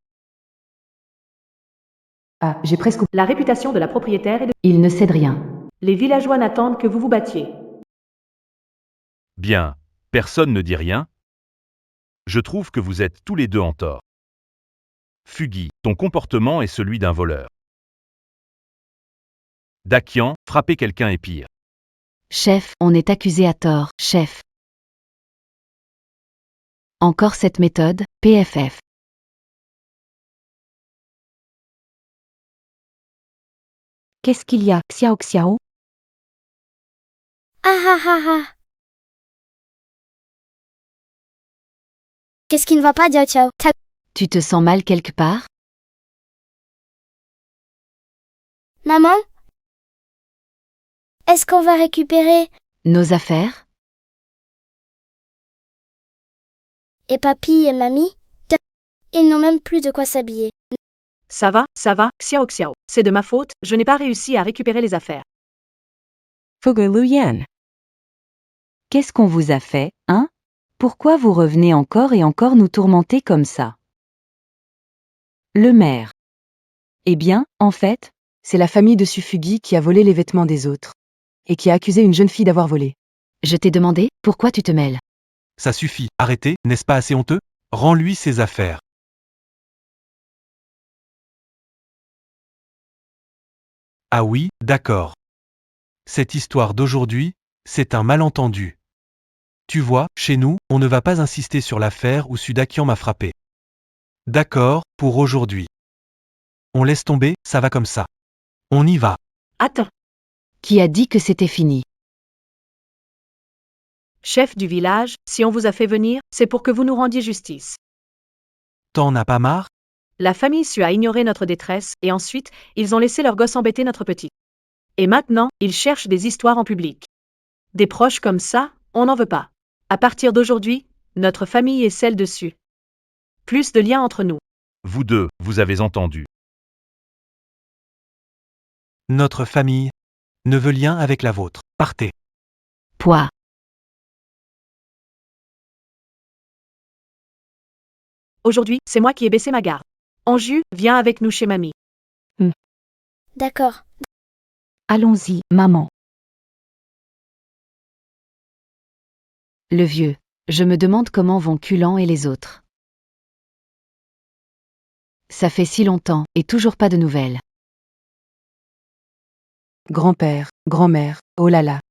Ah, j'ai presque... La réputation de la propriétaire est de... Il ne cède rien. Les villageois n'attendent que vous vous battiez. Bien, personne ne dit rien? Je trouve que vous êtes tous les deux en tort. Fugui, ton comportement est celui d'un voleur. Dakian, frapper quelqu'un est pire. Chef, on est accusé à tort, chef. Encore cette méthode, PFF. Qu'est-ce qu'il y a, Xiao Xiao? Ah ah ah ah. Qu'est-ce qui ne va pas, Diao Chao? Tu te sens mal quelque part? Maman? Est-ce qu'on va récupérer Nos affaires? et papy et mamie? Ils n'ont même plus de quoi s'habiller. Ça va, Xiao Xiao. C'est de ma faute, je n'ai pas réussi à récupérer les affaires. Fugwe Lu Yan. Qu'est-ce qu'on vous a fait, hein? Pourquoi vous revenez encore et encore nous tourmenter comme ça? Le maire. Eh bien, en fait, c'est la famille de Sufugi qui a volé les vêtements des autres. Et qui a accusé une jeune fille d'avoir volé. Je t'ai demandé, pourquoi tu te mêles? Ça suffit, arrêtez, n'est-ce pas assez honteux? Rends-lui ses affaires. Ah oui, d'accord. Cette histoire d'aujourd'hui, c'est un malentendu. Tu vois, chez nous, on ne va pas insister sur l'affaire où Sudakian m'a frappé. D'accord, pour aujourd'hui. On laisse tomber, ça va comme ça. On y va. Attends. Qui a dit que c'était fini? Chef du village, si on vous a fait venir, c'est pour que vous nous rendiez justice. T'en as pas marre? La famille Su a ignoré notre détresse, et ensuite, ils ont laissé leur gosse embêter notre petite. Et maintenant, ils cherchent des histoires en public. Des proches comme ça, on n'en veut pas. À partir d'aujourd'hui, notre famille est celle dessus. Plus de liens entre nous. Vous deux, vous avez entendu. Notre famille ne veut lien avec la vôtre. Partez. Poids. Aujourd'hui, c'est moi qui ai baissé ma garde. Anju, viens avec nous chez mamie. D'accord. Allons-y, maman. Le vieux. Je me demande comment vont Culan et les autres. Ça fait si longtemps, et toujours pas de nouvelles. Grand-père, grand-mère, oh là là.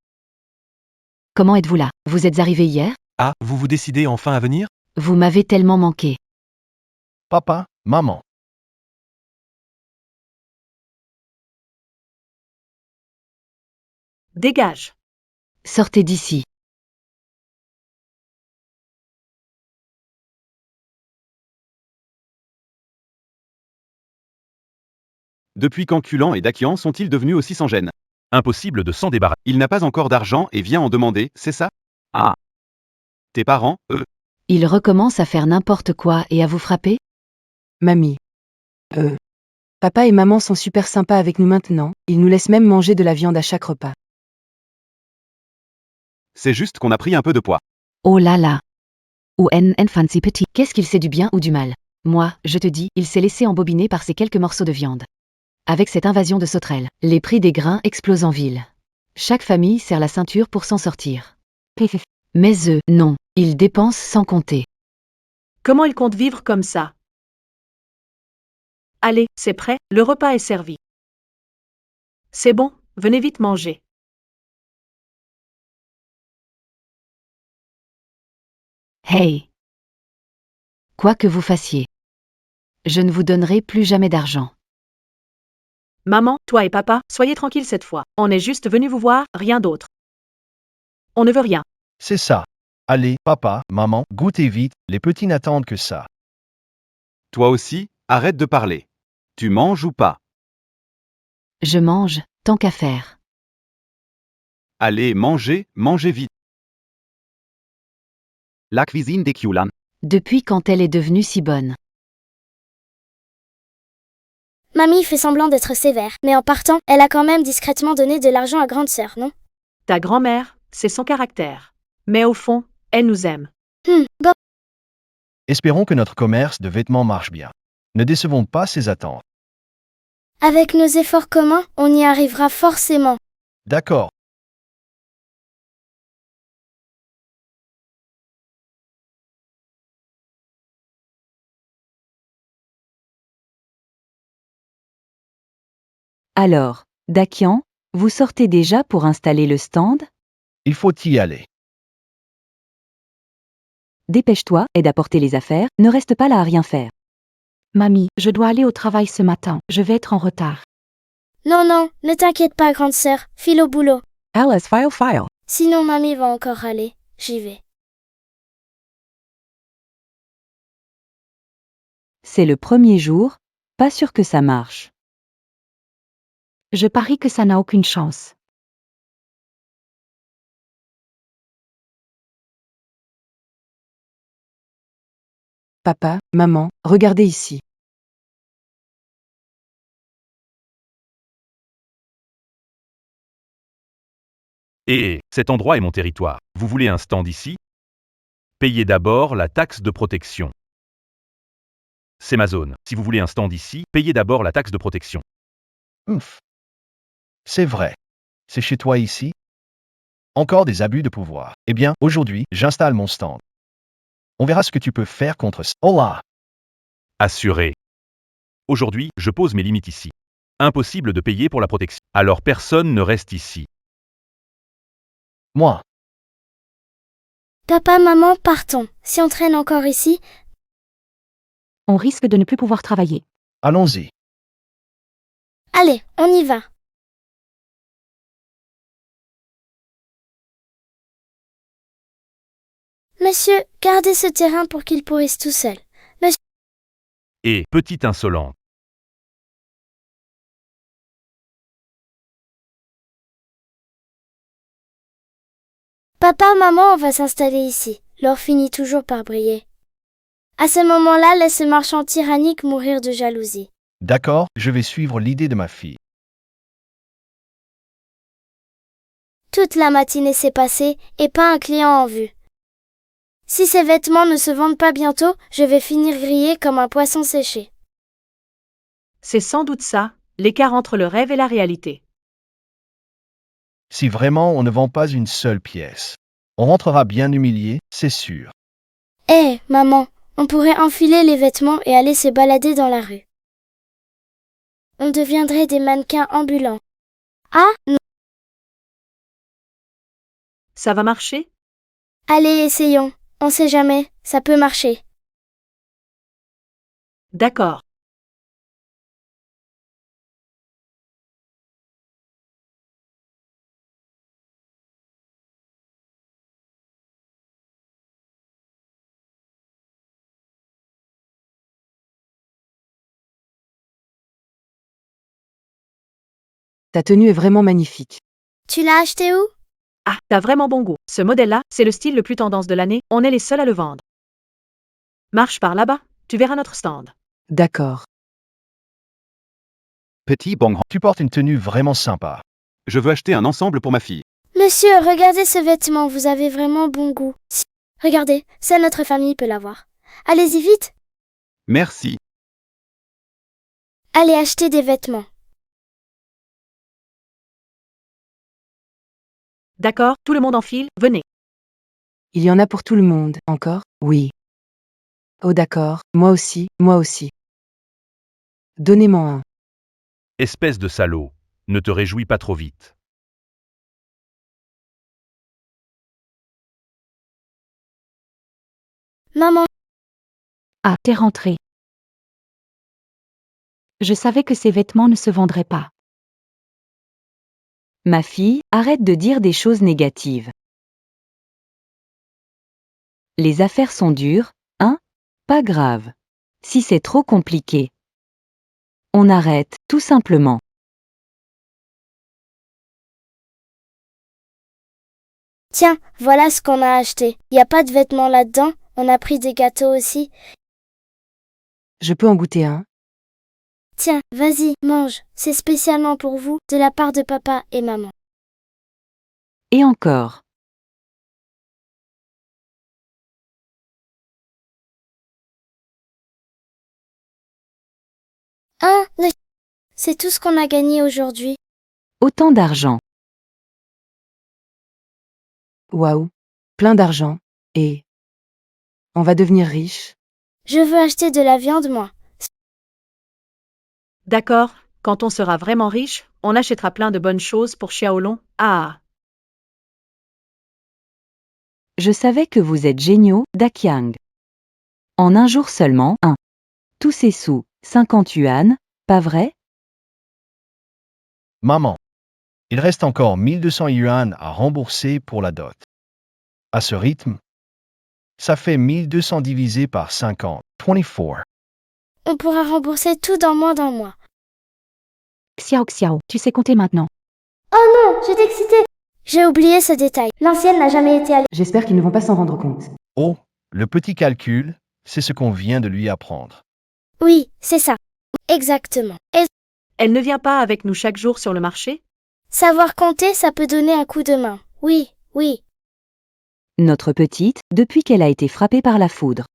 Comment êtes-vous là? Vous êtes arrivé hier? Ah, vous vous décidez enfin à venir? Vous m'avez tellement manqué. Papa, maman. Dégage. Sortez d'ici. Depuis quand Culan et Dakian sont-ils devenus aussi sans gêne? Impossible de s'en débarrasser. Il n'a pas encore d'argent et vient en demander, c'est ça? Ah. Tes parents, eux, Il recommence à faire n'importe quoi et à vous frapper? Mamie. Papa et maman sont super sympas avec nous maintenant, ils nous laissent même manger de la viande à chaque repas. c'est juste qu'on a pris un peu de poids. Oh là là. Ou en fancy petit. Qu'est-ce qu'il sait du bien ou du mal? Moi, je te dis, il s'est laissé embobiner par ces quelques morceaux de viande. Avec cette invasion de sauterelles, les prix des grains explosent en ville. Chaque famille serre la ceinture pour s'en sortir. Mais eux, non. Ils dépensent sans compter. Comment il compte vivre comme ça? Allez, c'est prêt, le repas est servi. C'est bon, venez vite manger. Hey! Quoi que vous fassiez. Je ne vous donnerai plus jamais d'argent. Maman, toi et papa, soyez tranquilles cette fois. On est juste venu vous voir, rien d'autre. On ne veut rien. C'est ça. Allez, papa, maman, goûtez vite, les petits n'attendent que ça. Toi aussi, arrête de parler. Tu manges ou pas? Je mange, tant qu'à faire. Allez, mangez vite. La cuisine des Culan. Depuis quand elle est devenue si bonne? Mamie fait semblant d'être sévère, mais en partant, elle a quand même discrètement donné de l'argent à grande sœur, non? Ta grand-mère, c'est son caractère. Mais au fond, elle nous aime. Bon. Espérons que notre commerce de vêtements marche bien. Ne décevons pas ses attentes. Avec nos efforts communs, on y arrivera forcément. D'accord. Alors, Dakian, vous sortez déjà pour installer le stand? Il faut y aller. Dépêche-toi, aide à porter les affaires, ne reste pas là à rien faire. Mamie, je dois aller au travail ce matin, je vais être en retard. Non, ne t'inquiète pas, grande sœur, file au boulot. Alice, file. Sinon, mamie va encore râler. J'y vais. C'est le premier jour, pas sûr que ça marche. Je parie que ça n'a aucune chance. Papa, maman, regardez ici. Cet endroit est mon territoire. Vous voulez un stand ici? Payez d'abord la taxe de protection. C'est ma zone. Si vous voulez un stand ici, payez d'abord la taxe de protection. C'est vrai. C'est chez toi ici? Encore des abus de pouvoir. Eh bien, aujourd'hui, j'installe mon stand. On verra ce que tu peux faire contre ça. Oh là! Assuré. Aujourd'hui, je pose mes limites ici. Impossible de payer pour la protection. Alors personne ne reste ici. Moi. Papa, maman, partons. Si on traîne encore ici, On risque de ne plus pouvoir travailler. Allons-y. allez, on y va. Monsieur, gardez ce terrain pour qu'il pourrisse tout seul. Monsieur, Et, petite insolente. papa, maman, on va s'installer ici. L'or finit toujours par briller. À ce moment-là, laisse ce marchand tyrannique mourir de jalousie. D'accord, je vais suivre l'idée de ma fille. Toute la matinée s'est passée, et pas un client en vue. Si ces vêtements ne se vendent pas bientôt, je vais finir grillé comme un poisson séché. C'est sans doute ça, l'écart entre le rêve et la réalité. Si vraiment on ne vend pas une seule pièce, on rentrera bien humilié, c'est sûr. Hé, maman, on pourrait enfiler les vêtements et aller se balader dans la rue. On deviendrait des mannequins ambulants. Ah, non. Ça va marcher? Allez, essayons. On sait jamais, ça peut marcher. D'accord. Ta tenue est vraiment magnifique. Tu l'as acheté où? Ah, t'as vraiment bon goût. Ce modèle-là, c'est le style le plus tendance de l'année, on est les seuls à le vendre. Marche par là-bas, tu verras notre stand. D'accord. Petit Bang, Tu portes une tenue vraiment sympa. je veux acheter un ensemble pour ma fille. Monsieur, regardez ce vêtement, vous avez vraiment bon goût. Regardez, seule notre famille peut l'avoir. Allez-y vite. Merci. Allez acheter des vêtements. D'accord, tout le monde enfile, venez. Il y en a pour tout le monde, encore? Oui. Oh d'accord, moi aussi, moi aussi. Donnez-moi un. Espèce de salaud, ne te réjouis pas trop vite. Maman, Ah, t'es rentrée. Je savais que ces vêtements ne se vendraient pas. Ma fille, arrête de dire des choses négatives. Les affaires sont dures, hein? Pas grave. Si c'est trop compliqué, on arrête, tout simplement. tiens, voilà ce qu'on a acheté. Y a pas de vêtements là-dedans, on a pris des gâteaux aussi. Je peux en goûter un? Tiens, vas-y, mange. C'est spécialement pour vous, de la part de papa et maman. Et encore. C'est tout ce qu'on a gagné aujourd'hui. Autant d'argent. Waouh. Plein d'argent. Et on va devenir riche. Je veux acheter de la viande, moi. D'accord, quand on sera vraiment riche, on achètera plein de bonnes choses pour Xiaolong. Ah, Je savais que vous êtes géniaux, Daqiang. En un jour seulement, tous ces sous, 50 yuan, pas vrai? Maman, il reste encore 1200 yuan à rembourser pour la dot. À ce rythme, ça fait 1200 divisé par 50, 24. On pourra rembourser tout dans moins d'un mois. Xiao, tu sais compter maintenant. Oh non, j'étais excitée. J'ai oublié ce détail. L'ancienne n'a jamais été allée. J'espère qu'ils ne vont pas s'en rendre compte. Oh, le petit calcul, c'est ce qu'on vient de lui apprendre. Oui, c'est ça. Exactement. Et elle ne vient pas avec nous chaque jour sur le marché? savoir compter, ça peut donner un coup de main. Oui, oui. Notre petite, depuis qu'elle a été frappée par la foudre.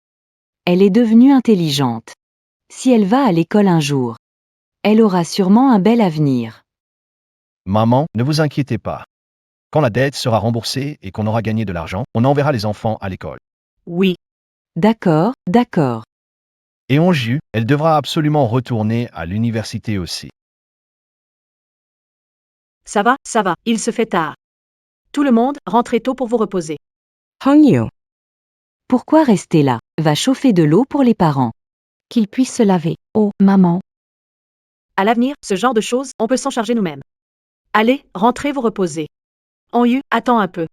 Elle est devenue intelligente. Si elle va à l'école un jour, elle aura sûrement un bel avenir. Maman, ne vous inquiétez pas. Quand la dette sera remboursée et qu'on aura gagné de l'argent, on enverra les enfants à l'école. Oui. D'accord, d'accord. Et en juin, elle devra absolument retourner à l'université aussi. Ça va, il se fait tard. Tout le monde, rentrez tôt pour vous reposer. Hung Yu. Pourquoi rester là? Va chauffer de l'eau pour les parents. Qu'ils puissent se laver. Oh, maman. À l'avenir, ce genre de choses, on peut s'en charger nous-mêmes. Allez, rentrez vous reposer. Yu, attends un peu.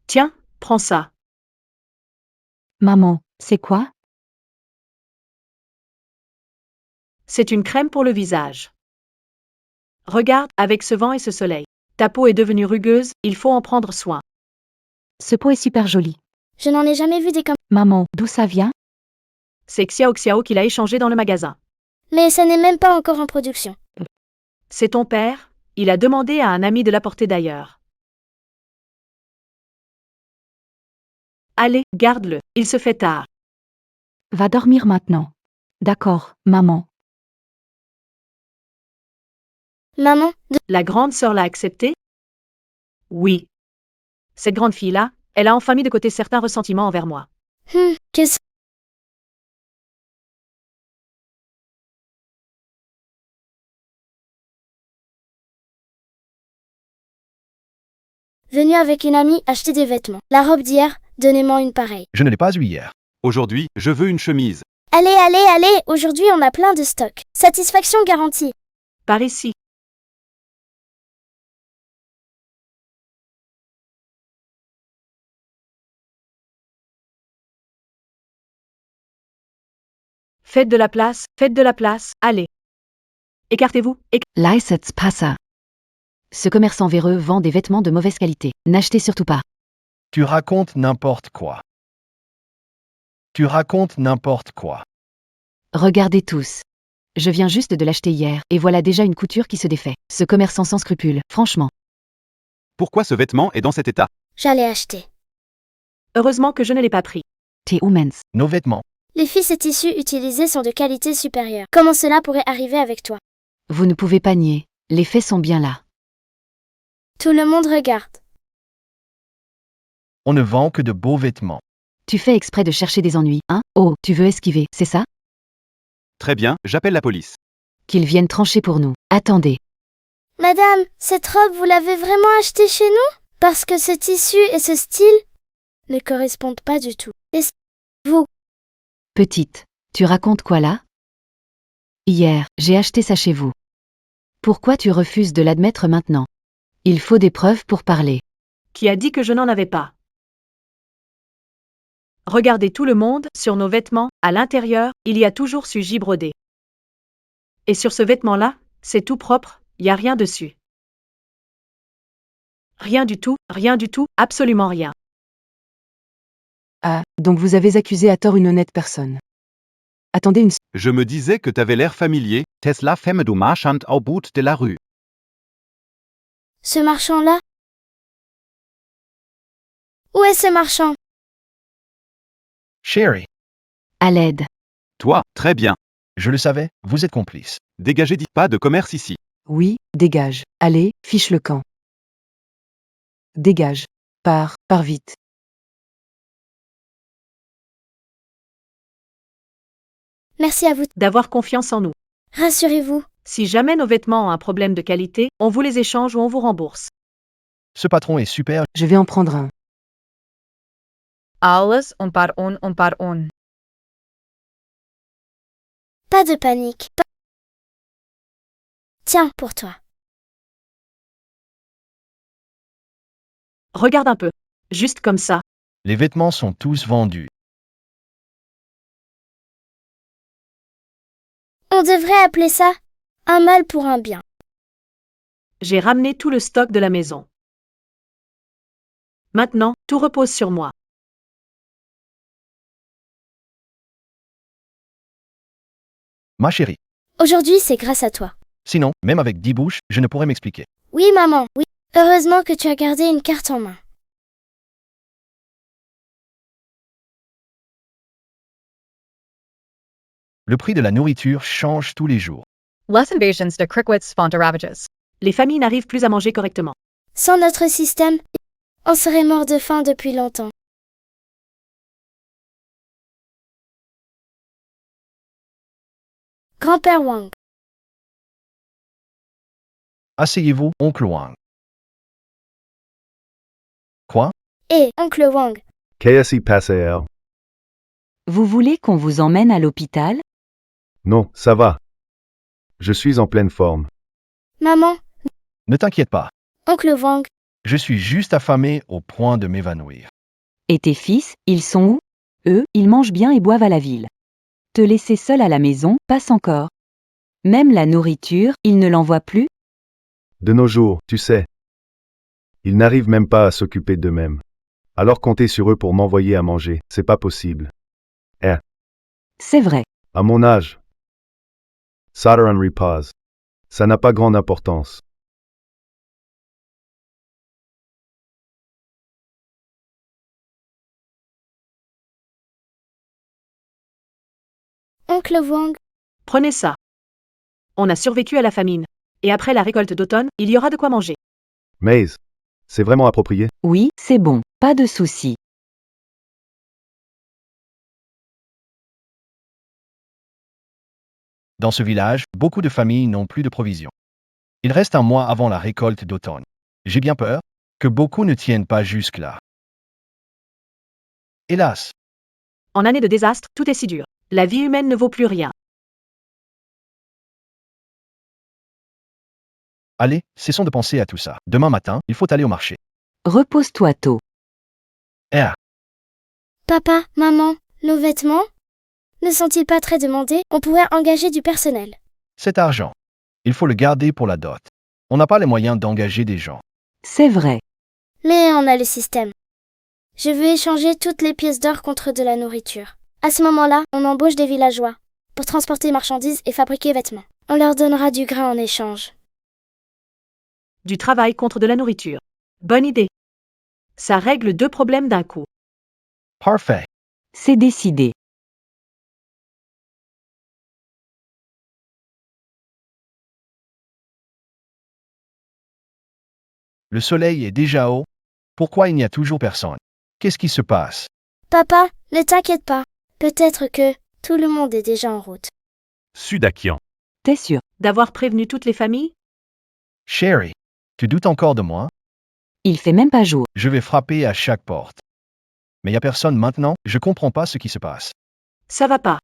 Tiens, prends ça. Maman, c'est quoi? C'est une crème pour le visage. Regarde, avec ce vent et ce soleil. Ta peau est devenue rugueuse, il faut en prendre soin. Ce pot est super joli. Je n'en ai jamais vu des comme... Maman, d'où ça vient? C'est Xiao Xiao qui l'a échangé dans le magasin. Mais ça n'est même pas encore en production. C'est ton père, il a demandé à un ami de l'apporter d'ailleurs. Allez, garde-le, il se fait tard. Va dormir maintenant. D'accord, maman. Maman, La grande sœur l'a accepté? Oui. Cette grande fille-là, elle a enfin mis de côté certains ressentiments envers moi. qu'est-ce... Venu avec une amie acheter des vêtements. La robe d'hier, donnez-moi une pareille. Je ne l'ai pas eu hier. Aujourd'hui, je veux une chemise. Allez, allez, allez, aujourd'hui on a plein de stock. Satisfaction garantie. Par ici. Faites de la place, allez. Écartez-vous, Laissez passer. Ce commerçant véreux vend des vêtements de mauvaise qualité. N'achetez surtout pas. Tu racontes n'importe quoi. Tu racontes n'importe quoi. Regardez tous. Je viens juste de l'acheter hier, et voilà déjà une couture qui se défait. Ce commerçant sans scrupules, franchement. Pourquoi ce vêtement est dans cet état? J'allais acheter. Heureusement que je ne l'ai pas pris. Tes humans. Nos vêtements. Les fils et tissus utilisés sont de qualité supérieure. Comment cela pourrait arriver avec toi? Vous ne pouvez pas nier. Les faits sont bien là. Tout le monde regarde. On ne vend que de beaux vêtements. Tu fais exprès de chercher des ennuis, hein? Oh, tu veux esquiver, c'est ça? Très bien, j'appelle la police. Qu'ils viennent trancher pour nous. Attendez. Madame, cette robe, vous l'avez vraiment achetée chez nous? Parce que ce tissu et ce style ne correspondent pas du tout. Et vous? Petite, tu racontes quoi là? Hier, j'ai acheté ça chez vous. Pourquoi tu refuses de l'admettre maintenant? Il faut des preuves pour parler. Qui a dit que je n'en avais pas? Regardez tout le monde, sur nos vêtements, à l'intérieur, il y a toujours su J brodé. Et sur ce vêtement-là, c'est tout propre, y a rien dessus. Rien du tout, absolument rien. Ah, donc vous avez accusé à tort une honnête personne. Attendez une... Je me disais que t'avais l'air familier. Tesla femme du marchand au bout de la rue. Ce marchand-là? Où est ce marchand? Sherry. À l'aide. Toi, très bien. Je le savais, vous êtes complice. Dégagez, dites pas de commerce ici. Oui, dégage. Allez, fiche le camp. Dégage. Pars vite. Merci à vous d'avoir confiance en nous. Rassurez-vous. Si jamais nos vêtements ont un problème de qualité, on vous les échange ou on vous rembourse. Ce patron est super. Je vais en prendre un. Alles un par un. Pas de panique. Tiens, pour toi. Regarde un peu. Juste comme ça. Les vêtements sont tous vendus. On devrait appeler ça un mal pour un bien. J'ai ramené tout le stock de la maison. Maintenant, tout repose sur moi. Ma chérie. Aujourd'hui, c'est grâce à toi. Sinon, même avec 10 bouches, je ne pourrais m'expliquer. Oui, maman, oui. Heureusement que tu as gardé une carte en main. Le prix de la nourriture change tous les jours. Les invasions de Crickwitz font de ravages. Les familles n'arrivent plus à manger correctement. Sans notre système, on serait mort de faim depuis longtemps. Grand-père Wang. Asseyez-vous, oncle Wang. Quoi? Et oncle Wang. KSI Passer. Vous voulez qu'on vous emmène à l'hôpital? Non, ça va. Je suis en pleine forme. Maman. Ne t'inquiète pas. Oncle Wang. Je suis juste affamé au point de m'évanouir. Et tes fils, ils sont où? Eux, ils mangent bien et boivent à la ville. Te laisser seul à la maison, passe encore. Même la nourriture, ils ne l'envoient plus? De nos jours, tu sais. Ils n'arrivent même pas à s'occuper d'eux-mêmes. Alors comptez sur eux pour m'envoyer à manger, c'est pas possible. C'est vrai. À mon âge. Southern repas. Ça n'a pas grande importance. Oncle Wang, Prenez ça. On a survécu à la famine. Et après la récolte d'automne, il y aura de quoi manger. Maze. C'est vraiment approprié? Oui, c'est bon. Pas de souci. Dans ce village, beaucoup de familles n'ont plus de provisions. Il reste un mois avant la récolte d'automne. J'ai bien peur que beaucoup ne tiennent pas jusque-là. Hélas, En année de désastre, tout est si dur. La vie humaine ne vaut plus rien. allez, cessons de penser à tout ça. Demain matin, il faut aller au marché. Repose-toi tôt. papa, maman, nos vêtements ne sont-ils pas très demandés? On pourrait engager du personnel. Cet argent, il faut le garder pour la dot. On n'a pas les moyens d'engager des gens. C'est vrai. Mais on a le système. Je veux échanger toutes les pièces d'or contre de la nourriture. À ce moment-là, on embauche des villageois pour transporter marchandises et fabriquer vêtements. On leur donnera du grain en échange. Du travail contre de la nourriture. Bonne idée. Ça règle 2 problèmes d'un coup. Parfait. C'est décidé. Le soleil est déjà haut. Pourquoi il n'y a toujours personne? Qu'est-ce qui se passe? Papa, ne t'inquiète pas. Peut-être que tout le monde est déjà en route. Sudakian. T'es sûr? D'avoir prévenu toutes les familles? Sherry, tu doutes encore de moi? Il fait même pas jour. Je vais frapper à chaque porte. Mais il n'y a personne maintenant, je comprends pas ce qui se passe. Ça va pas.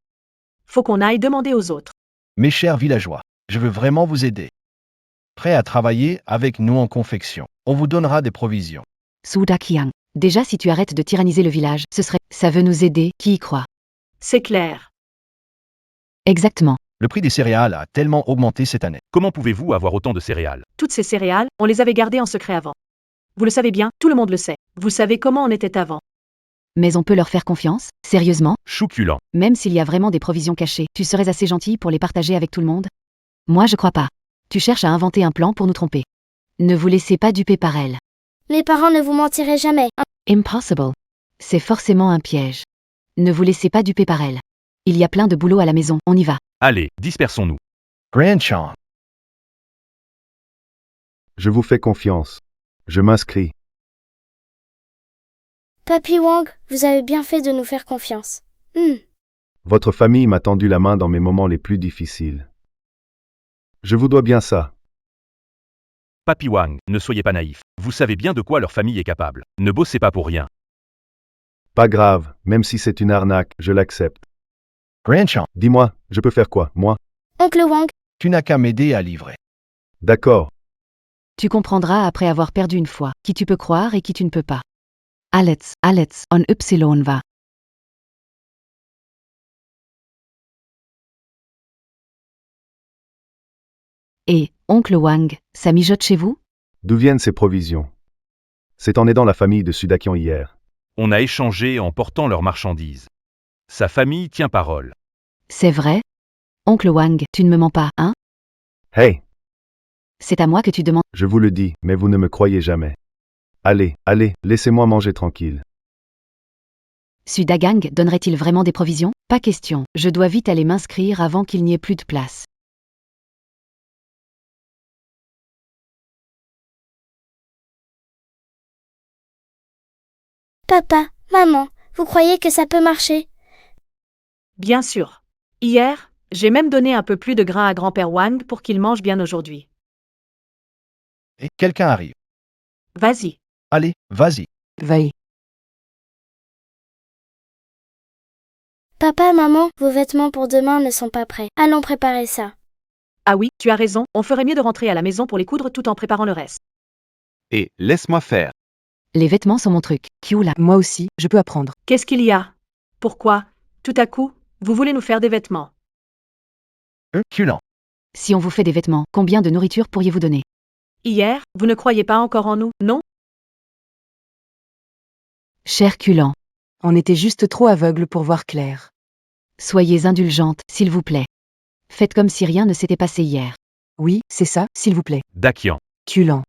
Faut qu'on aille demander aux autres. Mes chers villageois, je veux vraiment vous aider. Prêt à travailler avec nous en confection. On vous donnera des provisions. Sudakian. Déjà, si tu arrêtes de tyranniser le village, ça veut nous aider, qui y croit? C'est clair. Exactement. Le prix des céréales a tellement augmenté cette année. Comment pouvez-vous avoir autant de céréales? Toutes ces céréales, on les avait gardées en secret avant. Vous le savez bien, tout le monde le sait. Vous savez comment on était avant. Mais on peut leur faire confiance? Sérieusement? Chouculant. Même s'il y a vraiment des provisions cachées, tu serais assez gentil pour les partager avec tout le monde? Moi, je crois pas. Tu cherches à inventer un plan pour nous tromper. Ne vous laissez pas duper par elle. Mes parents ne vous mentiraient jamais. Impossible. C'est forcément un piège. Ne vous laissez pas duper par elle. Il y a plein de boulot à la maison, on y va. Allez, dispersons-nous. Grandchamp, Je vous fais confiance. Je m'inscris. Papy Wang, vous avez bien fait de nous faire confiance. Votre famille m'a tendu la main dans mes moments les plus difficiles. Je vous dois bien ça. Papi Wang, ne soyez pas naïf. Vous savez bien de quoi leur famille est capable. Ne bossez pas pour rien. Pas grave, même si c'est une arnaque, je l'accepte. Grandchamp, Dis-moi, je peux faire quoi, moi? Oncle Wang, tu n'as qu'à m'aider à livrer. D'accord. Tu comprendras après avoir perdu une fois, qui tu peux croire et qui tu ne peux pas. Alex, on Y va. Et, oncle Wang, ça mijote chez vous? D'où viennent ces provisions? C'est en aidant la famille de Sudakian hier. On a échangé en portant leurs marchandises. Sa famille tient parole. C'est vrai? Oncle Wang, tu ne me mens pas, hein? Hey, C'est à moi que tu demandes. je vous le dis, mais vous ne me croyez jamais. Allez, laissez-moi manger tranquille. Sudagang donnerait-il vraiment des provisions? Pas question, je dois vite aller m'inscrire avant qu'il n'y ait plus de place. papa, maman, vous croyez que ça peut marcher? Bien sûr. Hier, j'ai même donné un peu plus de grain à grand-père Wang pour qu'il mange bien aujourd'hui. Et quelqu'un arrive. Vas-y. Allez, vas-y. Veuille. Papa, maman, vos vêtements pour demain ne sont pas prêts. Allons préparer ça. Ah oui, tu as raison, on ferait mieux de rentrer à la maison pour les coudre tout en préparant le reste. Et laisse-moi faire. Les vêtements sont mon truc. Kiula. Moi aussi, je peux apprendre. Qu'est-ce qu'il y a? Pourquoi, tout à coup, vous voulez nous faire des vêtements? Culant. Si on vous fait des vêtements, combien de nourriture pourriez-vous donner? Hier, vous ne croyez pas encore en nous, non? Cher Culan, On était juste trop aveugles pour voir clair. soyez indulgente, s'il vous plaît. Faites comme si rien ne s'était passé hier. Oui, c'est ça, s'il vous plaît. Dakian. Culan.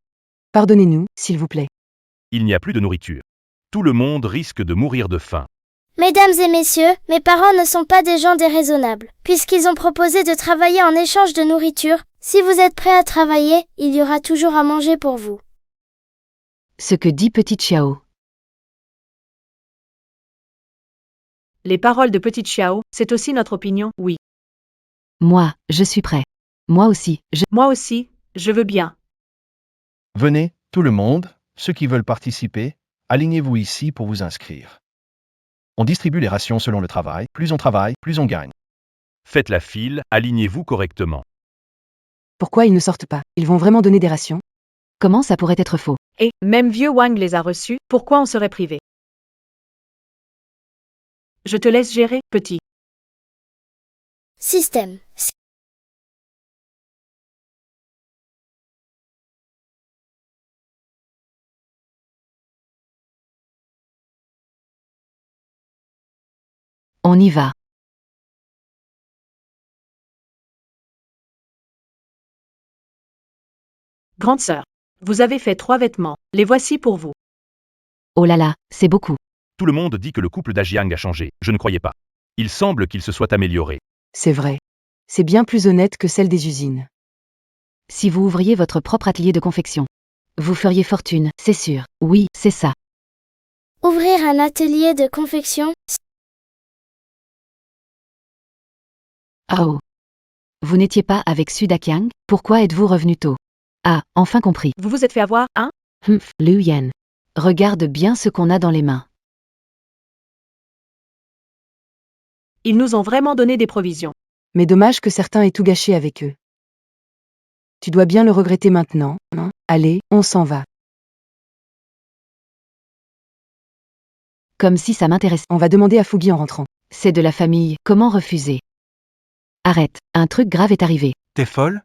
Pardonnez-nous, s'il vous plaît. Il n'y a plus de nourriture. Tout le monde risque de mourir de faim. Mesdames et messieurs, mes parents ne sont pas des gens déraisonnables. Puisqu'ils ont proposé de travailler en échange de nourriture, si vous êtes prêts à travailler, il y aura toujours à manger pour vous. Ce que dit Petit Xiao. Les paroles de Petite Xiao, c'est aussi notre opinion, oui. Moi, je suis prêt. Moi aussi, Moi aussi, je veux bien. Venez, tout le monde, ceux qui veulent participer, alignez-vous ici pour vous inscrire. On distribue les rations selon le travail. Plus on travaille, plus on gagne. Faites la file, alignez-vous correctement. Pourquoi ils ne sortent pas? Ils vont vraiment donner des rations? Comment ça pourrait être faux? Et, même vieux Wang les a reçus, pourquoi on serait privé? Je te laisse gérer, petit. Système. On y va. Grande sœur, vous avez fait 3 vêtements, les voici pour vous. Oh là là, c'est beaucoup. Tout le monde dit que le couple d'Ajiang a changé. Je ne croyais pas. Il semble qu'il se soit amélioré. C'est vrai. C'est bien plus honnête que celle des usines. Si vous ouvriez votre propre atelier de confection, vous feriez fortune, c'est sûr. Oui, c'est ça. Ouvrir un atelier de confection? Ah oh. Vous n'étiez pas avec Sudakiang? Pourquoi êtes-vous revenu tôt? Ah, enfin compris. Vous vous êtes fait avoir, hein? Liu Yan. Regarde bien ce qu'on a dans les mains. Ils nous ont vraiment donné des provisions. Mais dommage que certains aient tout gâché avec eux. Tu dois bien le regretter maintenant, hein? Allez, on s'en va. Comme si ça m'intéresse. On va demander à Fugui en rentrant. C'est de la famille, comment refuser? Arrête, un truc grave est arrivé. T'es folle?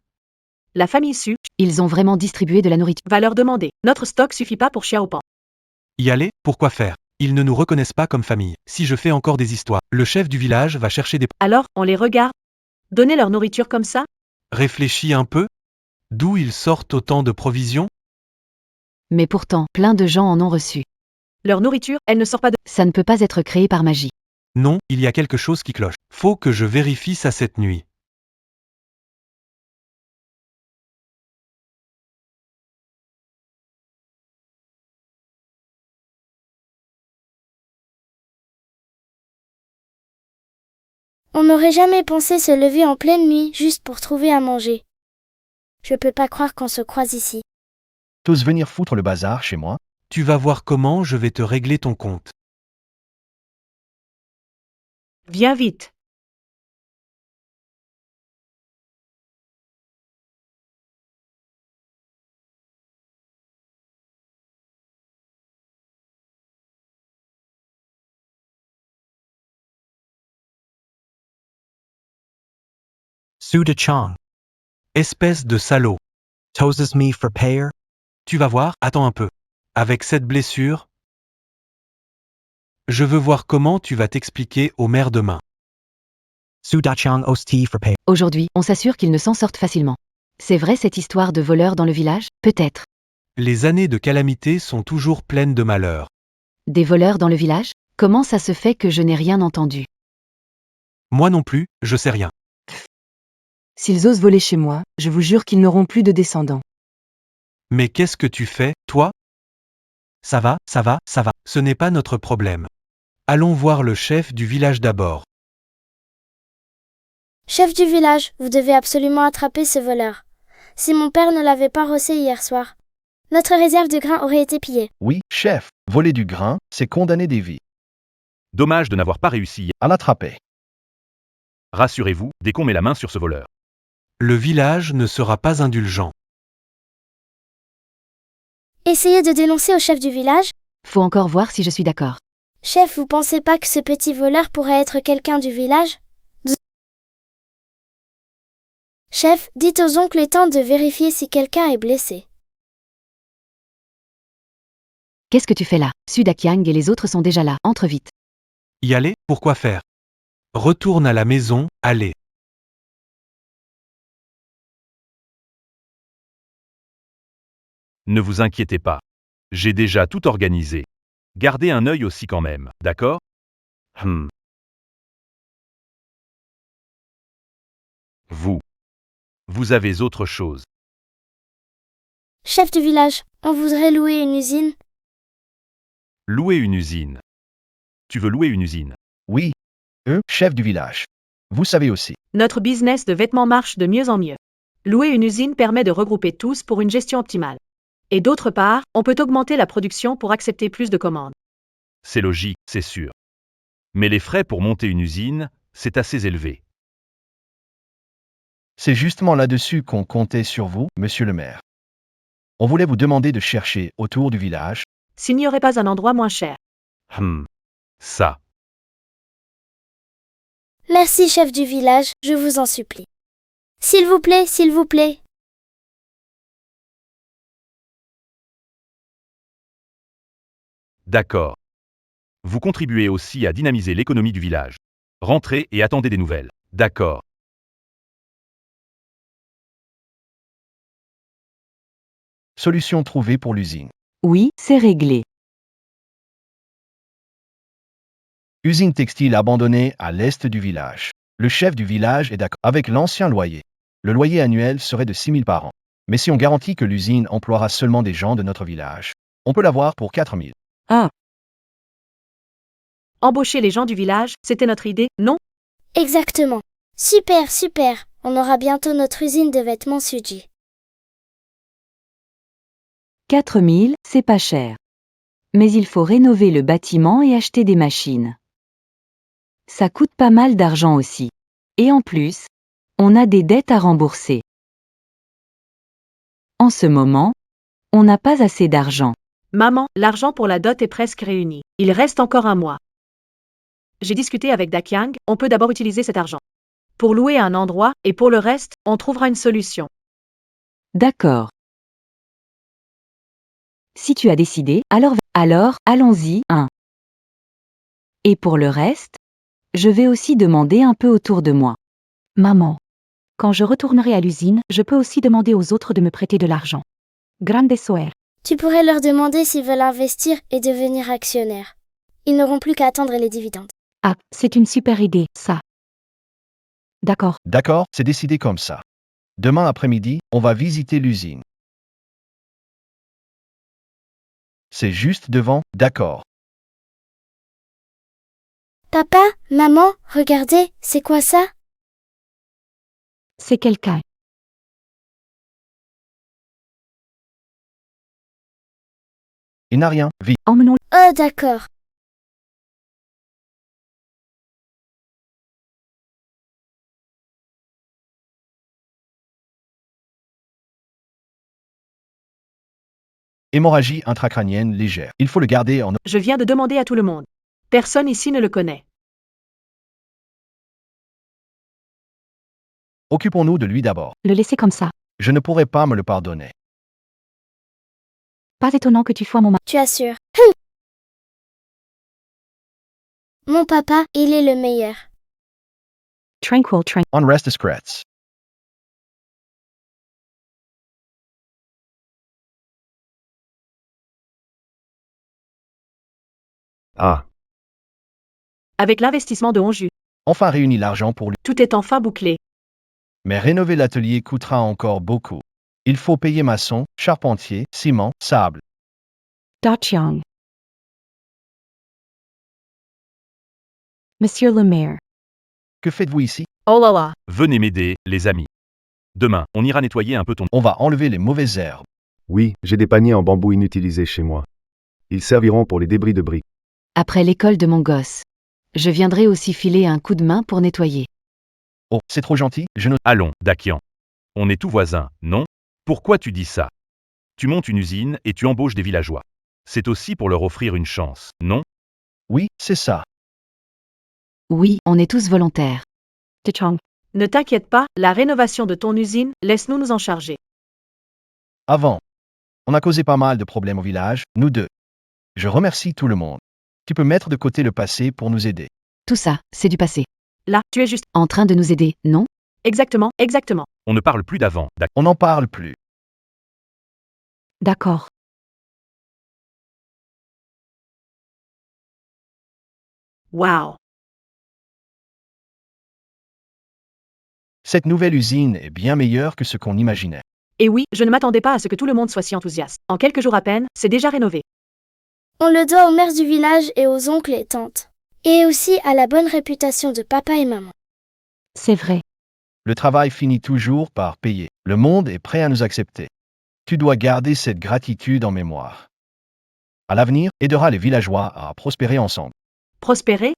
La famille Su Ils ont vraiment distribué de la nourriture. va leur demander. Notre stock suffit pas pour Xiaopan. Y aller? Pourquoi faire? Ils ne nous reconnaissent pas comme famille. Si je fais encore des histoires, le chef du village va chercher des... Alors, on les regarde. Donner leur nourriture comme ça? Réfléchis un peu. D'où ils sortent autant de provisions? Mais pourtant, plein de gens en ont reçu. Leur nourriture, elle ne sort pas de... Ça ne peut pas être créé par magie. Non, il y a quelque chose qui cloche. Faut que je vérifie ça cette nuit. On n'aurait jamais pensé se lever en pleine nuit juste pour trouver à manger. Je peux pas croire qu'on se croise ici. T'oses venir foutre le bazar chez moi? Tu vas voir comment je vais te régler ton compte. Viens vite. Suda Chong. Espèce de salaud. Toses me for payer? Tu vas voir, attends un peu. Avec cette blessure, je veux voir comment tu vas t'expliquer au maire demain. Suda Chong Osti for payer. Aujourd'hui, on s'assure qu'ils ne s'en sortent facilement. C'est vrai cette histoire de voleurs dans le village? Peut-être. Les années de calamité sont toujours pleines de malheurs. Des voleurs dans le village? Comment ça se fait que je n'ai rien entendu? Moi non plus, je sais rien. S'ils osent voler chez moi, je vous jure qu'ils n'auront plus de descendants. Mais qu'est-ce que tu fais, toi? Ça va, ça va, ça va. Ce n'est pas notre problème. Allons voir le chef du village d'abord. Chef du village, vous devez absolument attraper ce voleur. Si mon père ne l'avait pas rossé hier soir, notre réserve de grains aurait été pillée. Oui, chef. Voler du grain, c'est condamner des vies. Dommage de n'avoir pas réussi. À l'attraper. Rassurez-vous, dès qu'on met la main sur ce voleur. Le village ne sera pas indulgent. Essayez de dénoncer au chef du village. Faut encore voir si je suis d'accord. Chef, vous pensez pas que ce petit voleur pourrait être quelqu'un du village? Chef, dites aux oncles et tantes de vérifier si quelqu'un est blessé. Qu'est-ce que tu fais là? Sudakyang et les autres sont déjà là, entre vite. Y aller? Pourquoi faire? Retourne à la maison, allez. Ne vous inquiétez pas. J'ai déjà tout organisé. Gardez un œil aussi quand même, d'accord? Vous avez autre chose. Chef du village, on voudrait louer une usine. Louer une usine. Tu veux louer une usine? Oui. Chef du village. Vous savez aussi. Notre business de vêtements marche de mieux en mieux. Louer une usine permet de regrouper tous pour une gestion optimale. Et d'autre part, on peut augmenter la production pour accepter plus de commandes. C'est logique, c'est sûr. Mais les frais pour monter une usine, c'est assez élevé. C'est justement là-dessus qu'on comptait sur vous, monsieur le maire. On voulait vous demander de chercher autour du village. S'il n'y aurait pas un endroit moins cher. Ça. Merci, chef du village, je vous en supplie. S'il vous plaît, s'il vous plaît. D'accord. Vous contribuez aussi à dynamiser l'économie du village. Rentrez et attendez des nouvelles. D'accord. Solution trouvée pour l'usine. Oui, c'est réglé. Usine textile abandonnée à l'est du village. Le chef du village est d'accord avec l'ancien loyer. Le loyer annuel serait de 6 000 par an. Mais si on garantit que l'usine emploiera seulement des gens de notre village, on peut l'avoir pour 4 000. Ah, Embaucher les gens du village, c'était notre idée, non? Exactement. Super, super. On aura bientôt notre usine de vêtements Suji. 4 000, c'est pas cher. Mais il faut rénover le bâtiment et acheter des machines. Ça coûte pas mal d'argent aussi. Et en plus, on a des dettes à rembourser. En ce moment, on n'a pas assez d'argent. Maman, l'argent pour la dot est presque réuni. Il reste encore un mois. J'ai discuté avec Dakyang, on peut d'abord utiliser cet argent pour louer un endroit, et pour le reste, on trouvera une solution. D'accord. Si tu as décidé, alors allons-y, hein. Et pour le reste, je vais aussi demander un peu autour de moi. Maman. Quand je retournerai à l'usine, je peux aussi demander aux autres de me prêter de l'argent. Grande soeur. Tu pourrais leur demander s'ils veulent investir et devenir actionnaires. Ils n'auront plus qu'à attendre les dividendes. Ah, c'est une super idée, ça. D'accord. D'accord, c'est décidé comme ça. Demain après-midi, on va visiter l'usine. C'est juste devant, d'accord. Papa, maman, regardez, c'est quoi ça? C'est quelqu'un. Il n'a rien, vite. Emmenons. Oh, d'accord. Hémorragie intracrânienne légère. Il faut le garder en... Je viens de demander à tout le monde. Personne ici ne le connaît. Occupons-nous de lui d'abord. Le laisser comme ça. Je ne pourrais pas me le pardonner. Pas étonnant que tu sois mon mari. Tu assures. Mon papa, il est le meilleur. Tranquil. On reste discrets. Ah, Avec l'investissement de Honju, Enfin réuni l'argent pour lui. tout est enfin bouclé. Mais rénover l'atelier coûtera encore beaucoup. Il faut payer maçon, charpentier, ciment, sable. Dakyang. Monsieur le maire. Que faites-vous ici? Oh là là. Venez m'aider, les amis. Demain, on ira nettoyer un peu ton... On va enlever les mauvaises herbes. oui, j'ai des paniers en bambou inutilisés chez moi. Ils serviront pour les débris de briques. Après l'école de mon gosse. Je viendrai aussi filer un coup de main pour nettoyer. Oh, c'est trop gentil, je ne... Allons, Dakian. On est tous voisins, non? Pourquoi tu dis ça? Tu montes une usine et tu embauches des villageois. C'est aussi pour leur offrir une chance, non? Oui, c'est ça. Oui, on est tous volontaires. Dakyang. Ne t'inquiète pas, la rénovation de ton usine, laisse-nous nous en charger. Avant. On a causé pas mal de problèmes au village, nous deux. Je remercie tout le monde. Tu peux mettre de côté le passé pour nous aider. Tout ça, c'est du passé. Là, tu es juste. En train de nous aider, non? Exactement, exactement. On ne parle plus d'avant, On n'en parle plus. D'accord. Wow. Cette nouvelle usine est bien meilleure que ce qu'on imaginait. Et oui, je ne m'attendais pas à ce que tout le monde soit si enthousiaste. En quelques jours à peine, c'est déjà rénové. On le doit aux mères du village et aux oncles et tantes. Et aussi à la bonne réputation de papa et maman. C'est vrai. Le travail finit toujours par payer. Le monde est prêt à nous accepter. Tu dois garder cette gratitude en mémoire. À l'avenir, aidera les villageois à prospérer ensemble. Prospérer?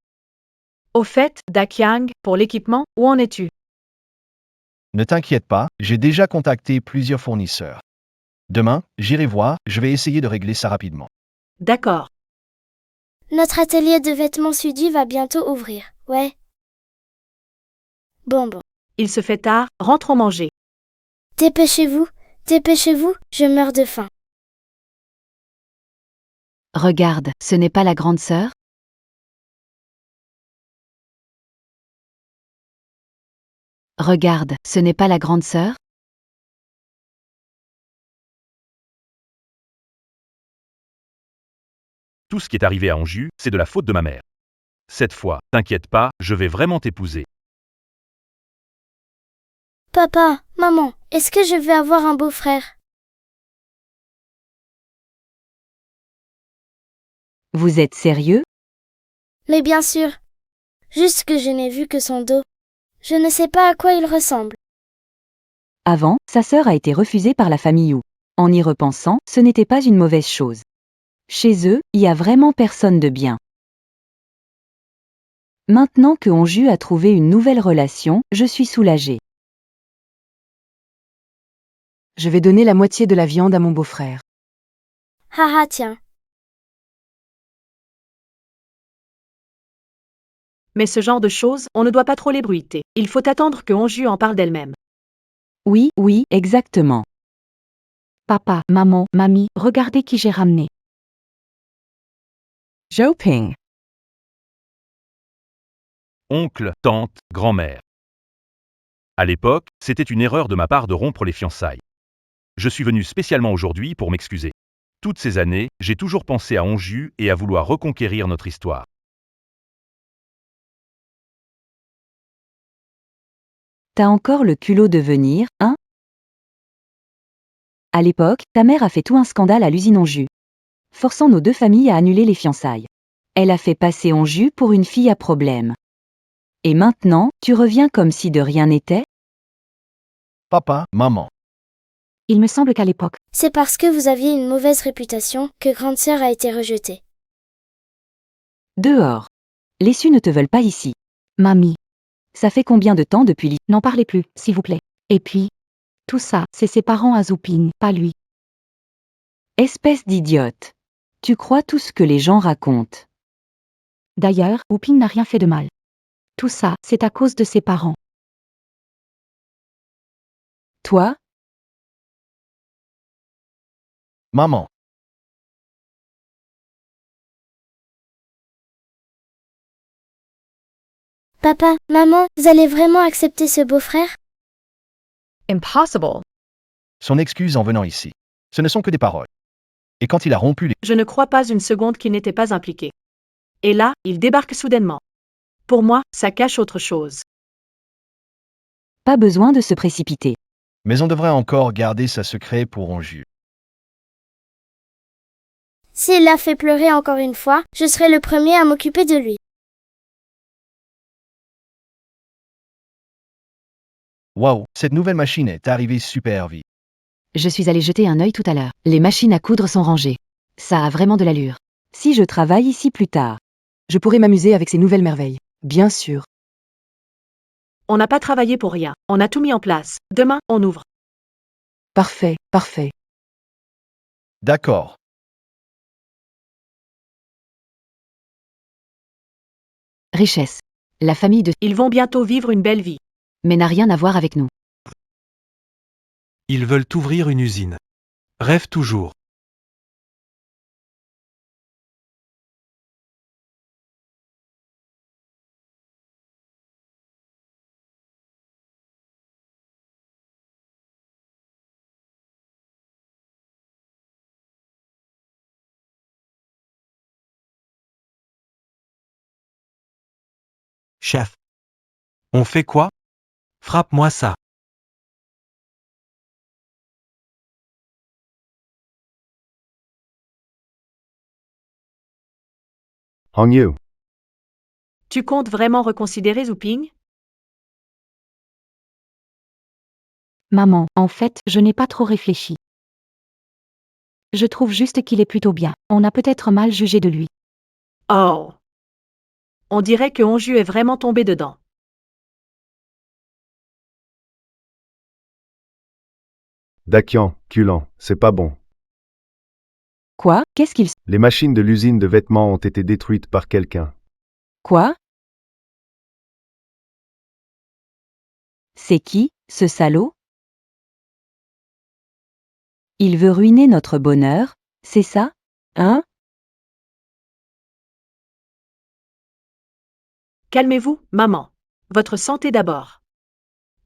Au fait, Dakyang, pour l'équipement, où en es-tu? Ne t'inquiète pas, j'ai déjà contacté plusieurs fournisseurs. Demain, j'irai voir, je vais essayer de régler ça rapidement. D'accord. Notre atelier de vêtements sudis va bientôt ouvrir, ouais. Bon. Il se fait tard, rentrons manger. Dépêchez-vous, je meurs de faim. Regarde, ce n'est pas la grande sœur? Regarde, ce n'est pas la grande sœur? Tout ce qui est arrivé à Anju, c'est de la faute de ma mère. Cette fois, t'inquiète pas, je vais vraiment t'épouser. Papa, maman, est-ce que je vais avoir un beau-frère? Vous êtes sérieux? Mais bien sûr. Juste que je n'ai vu que son dos. Je ne sais pas à quoi il ressemble. Avant, sa sœur a été refusée par la famille Wu. En y repensant, ce n'était pas une mauvaise chose. Chez eux, il y a vraiment personne de bien. Maintenant que Onju a trouvé une nouvelle relation, je suis soulagée. Je vais donner la moitié de la viande à mon beau-frère. Haha, tiens. Mais ce genre de choses, on ne doit pas trop les bruiter. Il faut attendre que Onju en parle d'elle-même. Oui, exactement. Papa, maman, mamie, regardez qui j'ai ramené. Zhou Ping. Oncle, tante, grand-mère. À l'époque, c'était une erreur de ma part de rompre les fiançailles. Je suis venu spécialement aujourd'hui pour m'excuser. Toutes ces années, j'ai toujours pensé à Onju et à vouloir reconquérir notre histoire. T'as encore le culot de venir, hein? À l'époque, ta mère a fait tout un scandale à l'usine Onju, forçant nos deux familles à annuler les fiançailles. Elle a fait passer Onju pour une fille à problème. Et maintenant, tu reviens comme si de rien n'était? Papa, maman. Il me semble qu'à l'époque, C'est parce que vous aviez une mauvaise réputation que grande sœur a été rejetée. Dehors. Les Su ne te veulent pas ici. mamie, Ça fait combien de temps depuis n'en parlez plus, s'il vous plaît. Et puis, tout ça, c'est ses parents à Zuping, pas lui. Espèce d'idiote. Tu crois tout ce que les gens racontent. D'ailleurs, Zuping n'a rien fait de mal. Tout ça, c'est à cause de ses parents. Toi? Maman. Papa, maman, vous allez vraiment accepter ce beau-frère? Impossible. Son excuse en venant ici. Ce ne sont que des paroles. Et quand il a rompu les... Je ne crois pas une seconde qu'il n'était pas impliqué. Et là, il débarque soudainement. Pour moi, ça cache autre chose. Pas besoin de se précipiter. Mais on devrait encore garder ça secret pour Onju. S'il l'a fait pleurer encore une fois, je serai le premier à m'occuper de lui. Waouh, cette nouvelle machine est arrivée super vite. Je suis allée jeter un œil tout à l'heure. Les machines à coudre sont rangées. Ça a vraiment de l'allure. Si je travaille ici plus tard. Je pourrai m'amuser avec ces nouvelles merveilles. Bien sûr. On n'a pas travaillé pour rien. On a tout mis en place. Demain, on ouvre. Parfait. D'accord. Richesse. La famille de... Ils vont bientôt vivre une belle vie. Mais n'a rien à voir avec nous. Ils veulent ouvrir une usine. Rêve toujours. Chef. On fait quoi? Frappe-moi ça. Hong Yu. Tu comptes vraiment reconsidérer Zouping? Maman, en fait, je n'ai pas trop réfléchi. Je trouve juste qu'il est plutôt bien. On a peut-être mal jugé de lui. Oh. On dirait que Honju est vraiment tombé dedans. Dakian, Kulan, c'est pas bon. Quoi? Qu'est-ce qu'il... Les machines de l'usine de vêtements ont été détruites par quelqu'un. Quoi? C'est qui, ce salaud? Il veut ruiner notre bonheur, c'est ça? Hein? Calmez-vous, maman. Votre santé d'abord.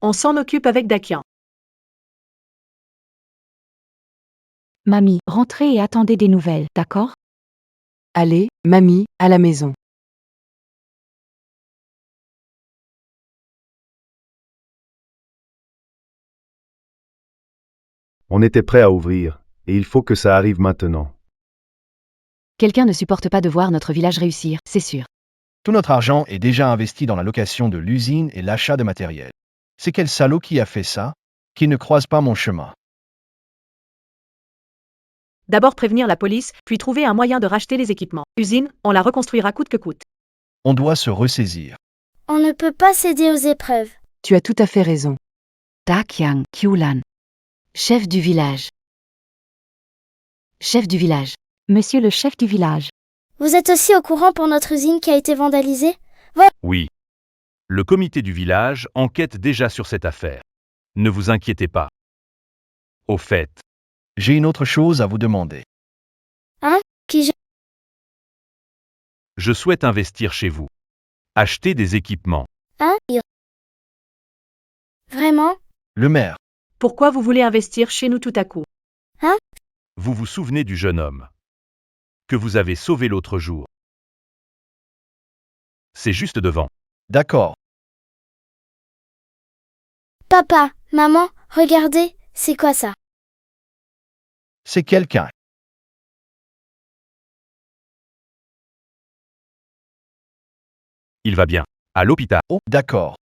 On s'en occupe avec Dakian. Mamie, rentrez et attendez des nouvelles, d'accord? Allez, mamie, à la maison. On était prêt à ouvrir, et il faut que ça arrive maintenant. Quelqu'un ne supporte pas de voir notre village réussir, c'est sûr. Tout notre argent est déjà investi dans la location de l'usine et l'achat de matériel. C'est quel salaud qui a fait ça? Qui ne croise pas mon chemin. D'abord prévenir la police, puis trouver un moyen de racheter les équipements. Usine, on la reconstruira coûte que coûte. On doit se ressaisir. On ne peut pas céder aux épreuves. Tu as tout à fait raison. Dakian, Kulan. Chef du village. Chef du village. Monsieur le chef du village. Vous êtes aussi au courant pour notre usine qui a été vandalisée? Oui. Le comité du village enquête déjà sur cette affaire. Ne vous inquiétez pas. Au fait, J'ai une autre chose à vous demander. Hein? je souhaite investir chez vous. Acheter des équipements. Hein? Vraiment? Le maire. Pourquoi vous voulez investir chez nous tout à coup? Vous vous souvenez du jeune homme que vous avez sauvé l'autre jour? C'est juste devant. D'accord. Papa, maman, regardez, c'est quoi ça? C'est quelqu'un. Il va bien. À l'hôpital. Oh, d'accord.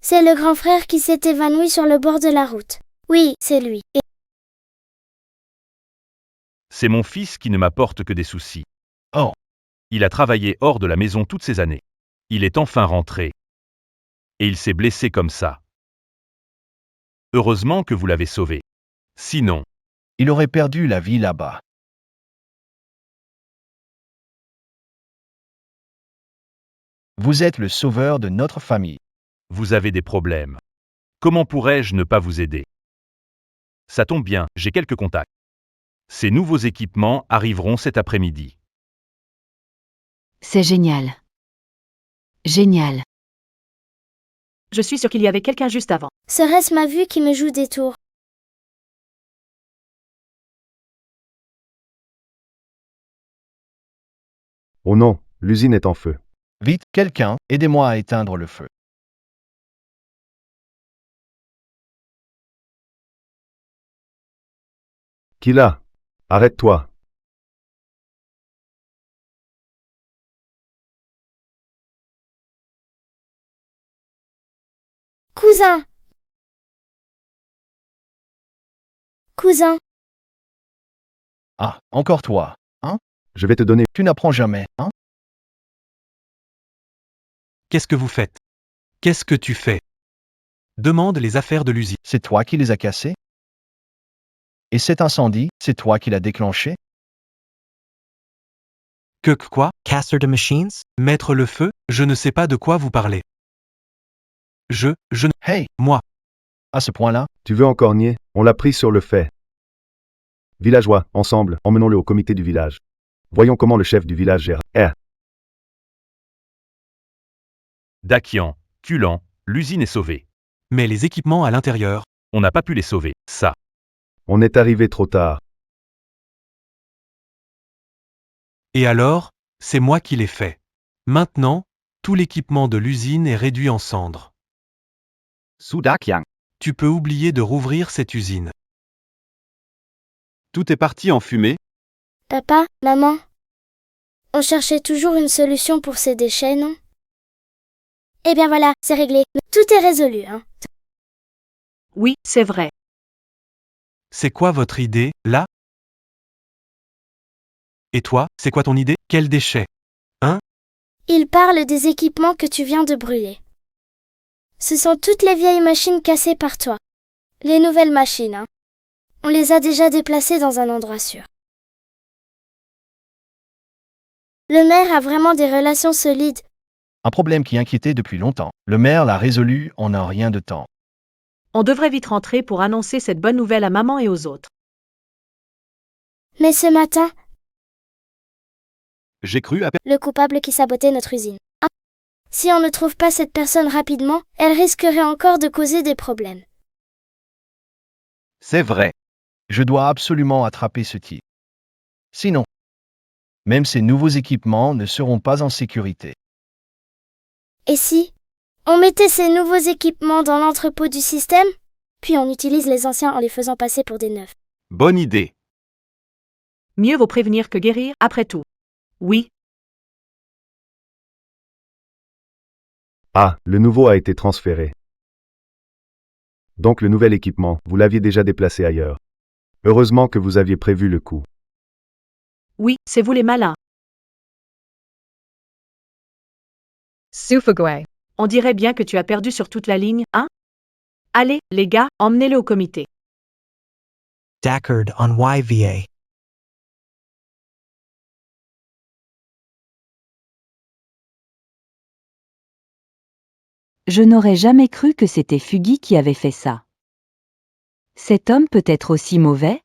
C'est le grand frère qui s'est évanoui sur le bord de la route. Oui, c'est lui. Et C'est mon fils qui ne m'apporte que des soucis. Oh. Il a travaillé hors de la maison toutes ces années. Il est enfin rentré. Et il s'est blessé comme ça. Heureusement que vous l'avez sauvé. Sinon, Il aurait perdu la vie là-bas. Vous êtes le sauveur de notre famille. vous avez des problèmes. Comment pourrais-je ne pas vous aider? Ça tombe bien, j'ai quelques contacts. Ces nouveaux équipements arriveront cet après-midi. C'est génial. Génial. Je suis sûr qu'il y avait quelqu'un juste avant. serait-ce ma vue qui me joue des tours? Oh non, l'usine est en feu. Vite, quelqu'un, aidez-moi à éteindre le feu. Kila, arrête-toi. Cousin! Cousin! Ah, encore toi, hein? Je vais te donner. Tu n'apprends jamais, hein? Qu'est-ce que vous faites? Qu'est-ce que tu fais? Demande les affaires de l'usine. C'est toi qui les as cassés? Et cet incendie, c'est toi qui l'as déclenché? Que quoi? Casser de machines? Mettre le feu? Je ne sais pas de quoi vous parlez. Je ne... Hey! Moi. À ce point-là? Tu veux encore nier? On l'a pris sur le fait. Villageois, ensemble, emmenons-le au comité du village. Voyons comment le chef du village gère. Dakian, Kulan, l'usine est sauvée. Mais les équipements à l'intérieur. On n'a pas pu les sauver, ça. On est arrivé trop tard. Et alors, c'est moi qui l'ai fait. Maintenant, tout l'équipement de l'usine est réduit en cendres. Sudakyang. Tu peux oublier de rouvrir cette usine. Tout est parti en fumée. Papa, maman, on cherchait toujours une solution pour ces déchets, non? Eh bien voilà, c'est réglé. Tout est résolu, hein. Oui, c'est vrai. C'est quoi votre idée, là? Et toi, c'est quoi ton idée? Quel déchet? Hein? Il parle des équipements que tu viens de brûler. Ce sont toutes les vieilles machines cassées par toi. Les nouvelles machines, hein. On les a déjà déplacées dans un endroit sûr. Le maire a vraiment des relations solides. Un problème qui inquiétait depuis longtemps. Le maire l'a résolu en un rien de temps. On devrait vite rentrer pour annoncer cette bonne nouvelle à maman et aux autres. Mais ce matin, J'ai cru à le coupable qui sabotait notre usine. Ah. Si on ne trouve pas cette personne rapidement, elle risquerait encore de causer des problèmes. C'est vrai. Je dois absolument attraper ce type. Sinon, même ces nouveaux équipements ne seront pas en sécurité. Et si on mettait ces nouveaux équipements dans l'entrepôt du système, puis on utilise les anciens en les faisant passer pour des neufs? Bonne idée. Mieux vaut prévenir que guérir, après tout. Oui, Ah, le nouveau a été transféré. Donc le nouvel équipement, vous l'aviez déjà déplacé ailleurs. Heureusement que vous aviez prévu le coup. oui, c'est vous les malins. Sufugwe. On dirait bien que tu as perdu sur toute la ligne, hein? Allez, les gars, emmenez-le au comité. Dackard on YVA. Je n'aurais jamais cru que c'était Fuggy qui avait fait ça. Cet homme peut être aussi mauvais?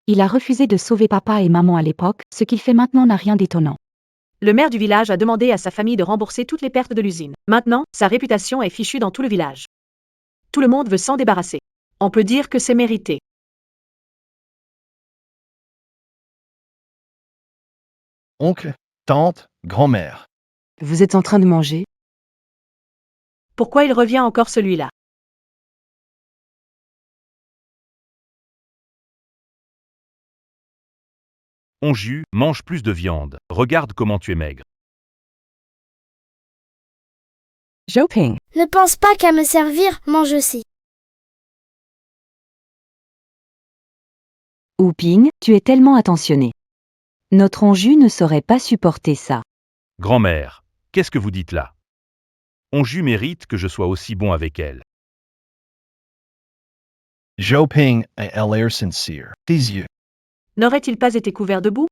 Il a refusé de sauver papa et maman à l'époque, ce qu'il fait maintenant n'a rien d'étonnant. Le maire du village a demandé à sa famille de rembourser toutes les pertes de l'usine. Maintenant, sa réputation est fichue dans tout le village. Tout le monde veut s'en débarrasser. On peut dire que c'est mérité. Oncle, tante, grand-mère. Vous êtes en train de manger? Pourquoi il revient encore celui-là? Onju, mange plus de viande. Regarde comment tu es maigre. Zhoping. Ne pense pas qu'à me servir, mange aussi. Ouping, tu es tellement attentionné. Notre Onju ne saurait pas supporter ça. Grand-mère, qu'est-ce que vous dites là? Onju mérite que je sois aussi bon avec elle. Zhou Ping a l'air sincère. Tes yeux. N'aurait-il pas été couvert de boue?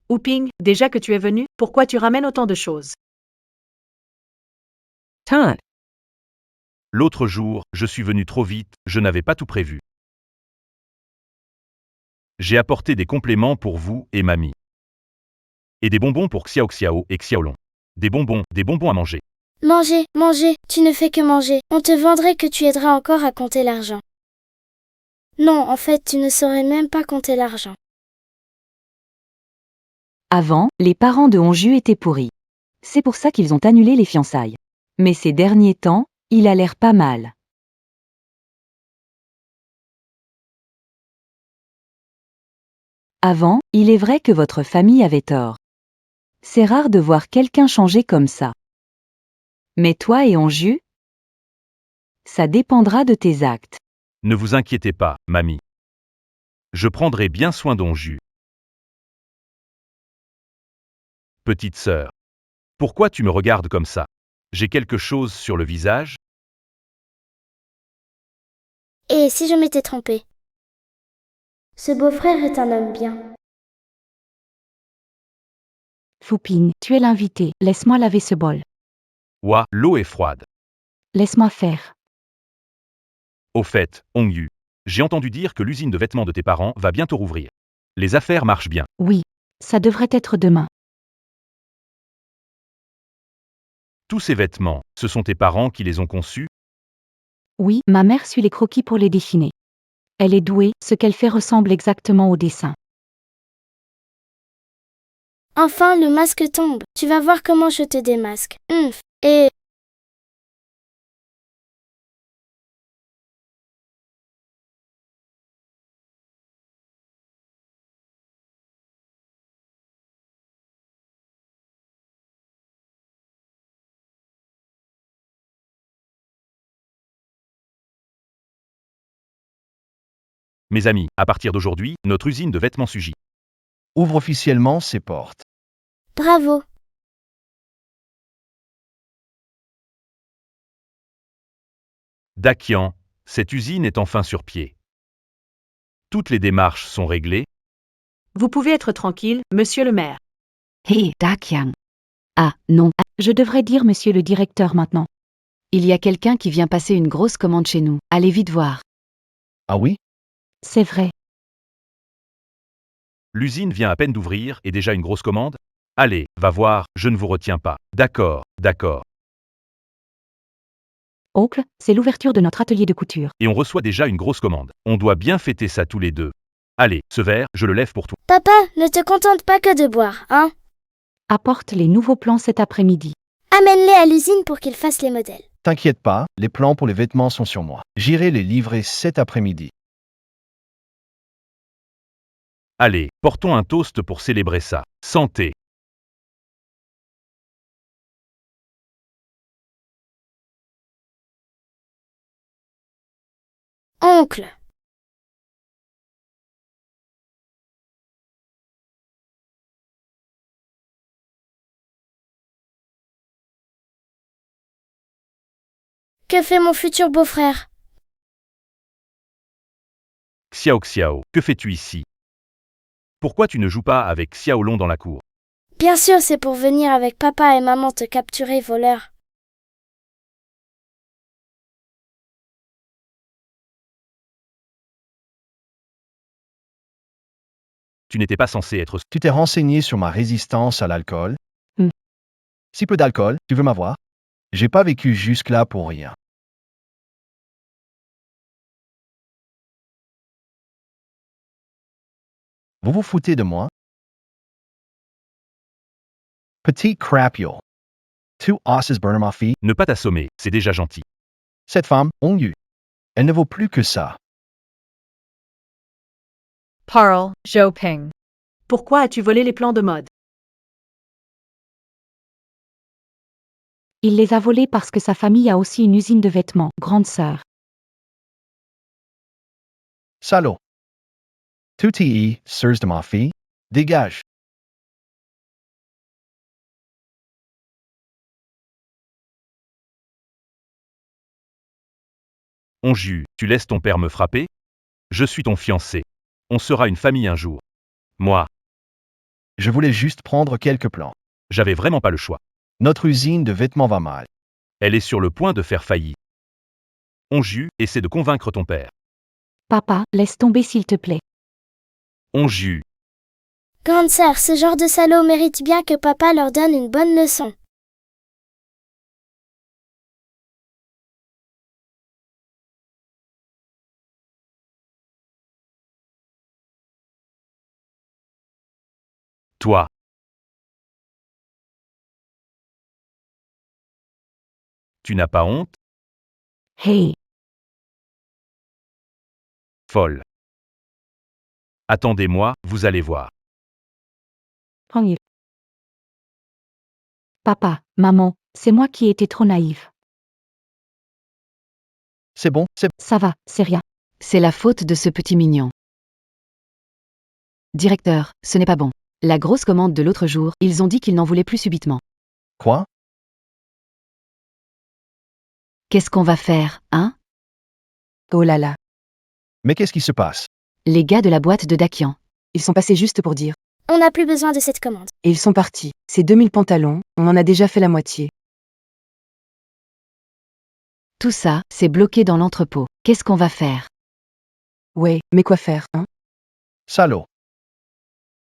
Ouping, déjà que tu es venu, pourquoi tu ramènes autant de choses? Tant. L'autre jour, je suis venu trop vite, je n'avais pas tout prévu. J'ai apporté des compléments pour vous et mamie. Et des bonbons pour Xiao Xiao et Xiaolong. Des bonbons à manger. Manger, manger, tu ne fais que manger. On te vendrait que tu aideras encore à compter l'argent. Non, en fait, tu ne saurais même pas compter l'argent. Avant, les parents de Onju étaient pourris. C'est pour ça qu'ils ont annulé les fiançailles. Mais ces derniers temps, il a l'air pas mal. Avant, il est vrai que votre famille avait tort. C'est rare de voir quelqu'un changer comme ça. Mais toi et Onju? Ça dépendra de tes actes. Ne vous inquiétez pas, mamie. Je prendrai bien soin d'Onju. Petite sœur. Pourquoi tu me regardes comme ça? J'ai quelque chose sur le visage? Et si je m'étais trompée? Ce beau-frère est un homme bien. Fouping, tu es l'invité, laisse-moi laver ce bol. Ouah, l'eau est froide. Laisse-moi faire. Au fait, Ongyu, j'ai entendu dire que l'usine de vêtements de tes parents va bientôt rouvrir. Les affaires marchent bien. Oui, ça devrait être demain. Tous ces vêtements, ce sont tes parents qui les ont conçus? Oui, ma mère suit les croquis pour les dessiner. Elle est douée, ce qu'elle fait ressemble exactement au dessin. Enfin, le masque tombe. Tu vas voir comment je te démasque. Et... Mes amis, à partir d'aujourd'hui, notre usine de vêtements s'ugit. Ouvre officiellement ses portes. Bravo. Dakian, cette usine est enfin sur pied. Toutes les démarches sont réglées. Vous pouvez être tranquille, monsieur le maire. Hé, Dakian. Ah, non. Je devrais dire monsieur le directeur maintenant. Il y a quelqu'un qui vient passer une grosse commande chez nous. Allez vite voir. Ah oui? C'est vrai. L'usine vient à peine d'ouvrir et déjà une grosse commande. Allez, va voir, je ne vous retiens pas. D'accord, d'accord. Oncle, c'est l'ouverture de notre atelier de couture. Et on reçoit déjà une grosse commande. On doit bien fêter ça tous les deux. Allez, ce verre, je le lève pour toi. Papa, ne te contente pas que de boire, hein? Apporte les nouveaux plans cet après-midi. Amène-les à l'usine pour qu'ils fassent les modèles. T'inquiète pas, les plans pour les vêtements sont sur moi. J'irai les livrer cet après-midi. Allez, portons un toast pour célébrer ça. Santé. Oncle. Que fait mon futur beau-frère? Xiao Xiao, que fais-tu ici? Pourquoi tu ne joues pas avec Xiaolong dans la cour? Bien sûr, c'est pour venir avec papa et maman te capturer, voleur. Tu n'étais pas censé être... Tu t'es renseigné sur ma résistance à l'alcool? Si peu d'alcool, tu veux m'avoir? J'ai pas vécu jusque-là pour rien. Vous vous foutez de moi? Petit crapule. Tu osses burner ma fille? Ne pas t'assommer, c'est déjà gentil. Cette femme, Ongu. Elle ne vaut plus que ça. Parle, Zhou Ping. Pourquoi as-tu volé les plans de mode? Il les a volés parce que sa famille a aussi une usine de vêtements, grande sœur. Salaud. Tu t'y sers de ma fille? Dégage. Onju, tu laisses ton père me frapper? Je suis ton fiancé. On sera une famille un jour. Moi, Je voulais juste prendre quelques plans. j'avais vraiment pas le choix. Notre usine de vêtements va mal. Elle est sur le point de faire faillite. Onju, essaie de convaincre ton père. Papa, laisse tomber s'il te plaît. Onju, Grande sœur, ce genre de salaud mérite bien que papa leur donne une bonne leçon. toi, tu n'as pas honte? Hey, Folle. Attendez-moi, vous allez voir. prends-le. Papa, maman, c'est moi qui ai été trop naïve. C'est bon, c'est... Ça va, c'est rien. C'est la faute de ce petit mignon. Directeur, ce n'est pas bon. La grosse commande de l'autre jour, ils ont dit qu'ils n'en voulaient plus subitement. Quoi? Qu'est-ce qu'on va faire, hein? Oh là là. Mais qu'est-ce qui se passe? Les gars de la boîte de Dakian. Ils sont passés juste pour dire. On n'a plus besoin de cette commande. Et ils sont partis. C'est 2000 pantalons, on en a déjà fait la moitié. Tout ça, c'est bloqué dans l'entrepôt. Qu'est-ce qu'on va faire? Ouais, mais quoi faire, hein? Salaud.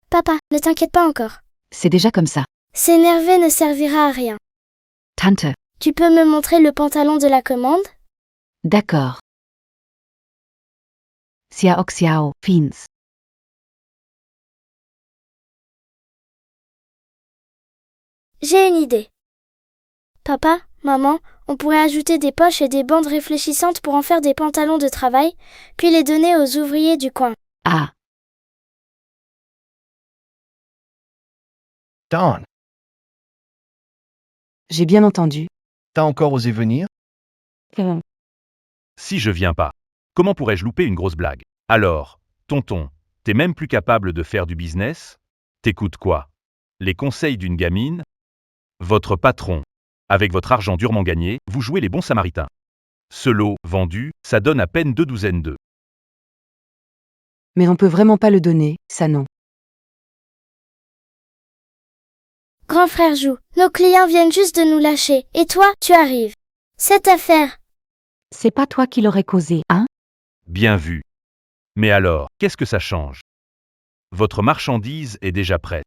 Papa, ne t'inquiète pas encore. C'est déjà comme ça. S'énerver ne servira à rien. Tante. Tu peux me montrer le pantalon de la commande? D'accord. Xiao Xiao, Fins. J'ai une idée. Papa, maman, on pourrait ajouter des poches et des bandes réfléchissantes pour en faire des pantalons de travail, puis les donner aux ouvriers du coin. Ah, Don, J'ai bien entendu. t'as encore osé venir? Si je viens pas, comment pourrais-je louper une grosse blague? Alors, tonton, t'es même plus capable de faire du business? T'écoutes quoi? Les conseils d'une gamine? Votre patron. Avec votre argent durement gagné, vous jouez les bons samaritains. Ce lot, vendu, ça donne à peine 2 douzaines d'œufs. Mais on peut vraiment pas le donner, ça non. Grand frère joue, nos clients viennent juste de nous lâcher, et toi, tu arrives. Cette affaire. C'est pas toi qui l'aurais causé, hein? Bien vu. Mais alors, qu'est-ce que ça change? Votre marchandise est déjà prête.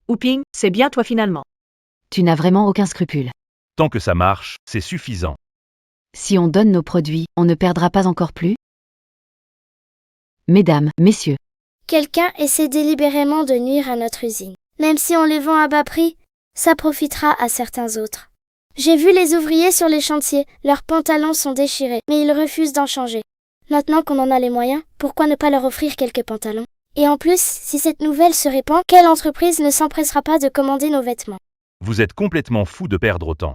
Ouping, c'est bien toi finalement. tu n'as vraiment aucun scrupule. Tant que ça marche, c'est suffisant. Si on donne nos produits, on ne perdra pas encore plus? Mesdames, messieurs, Quelqu'un essaie délibérément de nuire à notre usine. Même si on les vend à bas prix, ça profitera à certains autres. J'ai vu les ouvriers sur les chantiers, leurs pantalons sont déchirés, mais ils refusent d'en changer. Maintenant qu'on en a les moyens, pourquoi ne pas leur offrir quelques pantalons? Et en plus, si cette nouvelle se répand, quelle entreprise ne s'empressera pas de commander nos vêtements? Vous êtes complètement fou de perdre autant.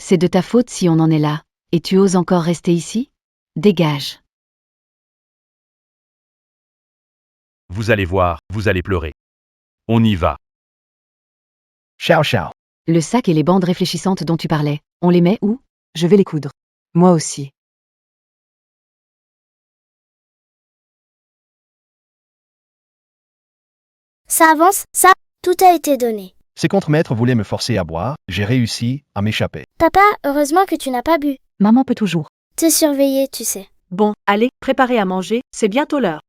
c'est de ta faute si on en est là. Et tu oses encore rester ici? Dégage. Vous allez voir, vous allez pleurer. On y va. Ciao, ciao. Le sac et les bandes réfléchissantes dont tu parlais, on les met où? Je vais les coudre. Moi aussi. Ça avance, ça, tout a été donné. Ces contremaîtres voulaient me forcer à boire, j'ai réussi à m'échapper. Papa, heureusement que tu n'as pas bu. Maman peut toujours. Te surveiller, tu sais. Bon, allez, préparez à manger, c'est bientôt l'heure.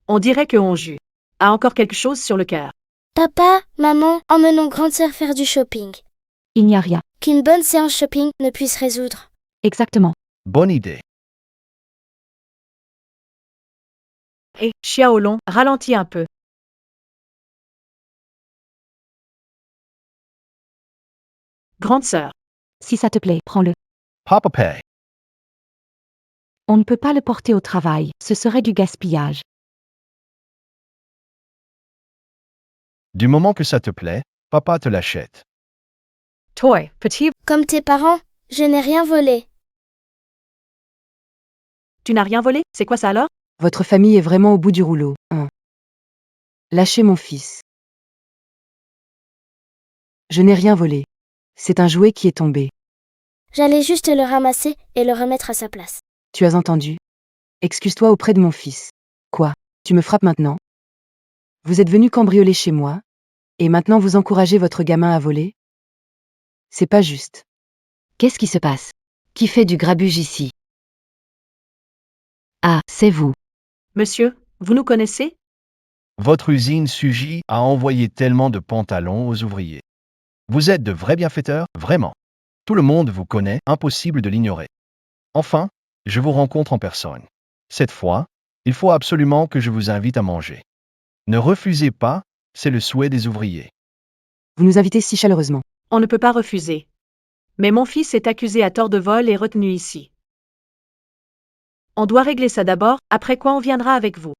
On dirait que Onju a encore quelque chose sur le cœur. Papa, maman, emmenons grande sœur faire du shopping. Il n'y a rien. Qu'une bonne séance shopping ne puisse résoudre. Exactement. Bonne idée. Et, Xiaolong, ralentis un peu. Grande sœur, Si ça te plaît, prends-le. Papa Pay. On ne peut pas le porter au travail, ce serait du gaspillage. Du moment que ça te plaît, papa te l'achète. Toy, petit, Comme tes parents, je n'ai rien volé. tu n'as rien volé, c'est quoi ça alors? Votre famille est vraiment au bout du rouleau. Lâchez mon fils. Je n'ai rien volé. C'est un jouet qui est tombé. J'allais juste le ramasser et le remettre à sa place. Tu as entendu? Excuse-toi auprès de mon fils. Quoi? Tu me frappes maintenant? Vous êtes venu cambrioler chez moi? Et maintenant vous encouragez votre gamin à voler? C'est pas juste. Qu'est-ce qui se passe? Qui fait du grabuge ici? Ah, c'est vous. Monsieur, vous nous connaissez? Votre usine Suji a envoyé tellement de pantalons aux ouvriers. Vous êtes de vrais bienfaiteurs, vraiment. Tout le monde vous connaît, impossible de l'ignorer. Enfin, je vous rencontre en personne. Cette fois, il faut absolument que je vous invite à manger. Ne refusez pas, c'est le souhait des ouvriers. Vous nous invitez si chaleureusement. On ne peut pas refuser. Mais mon fils est accusé à tort de vol et retenu ici. On doit régler ça d'abord, après quoi on viendra avec vous.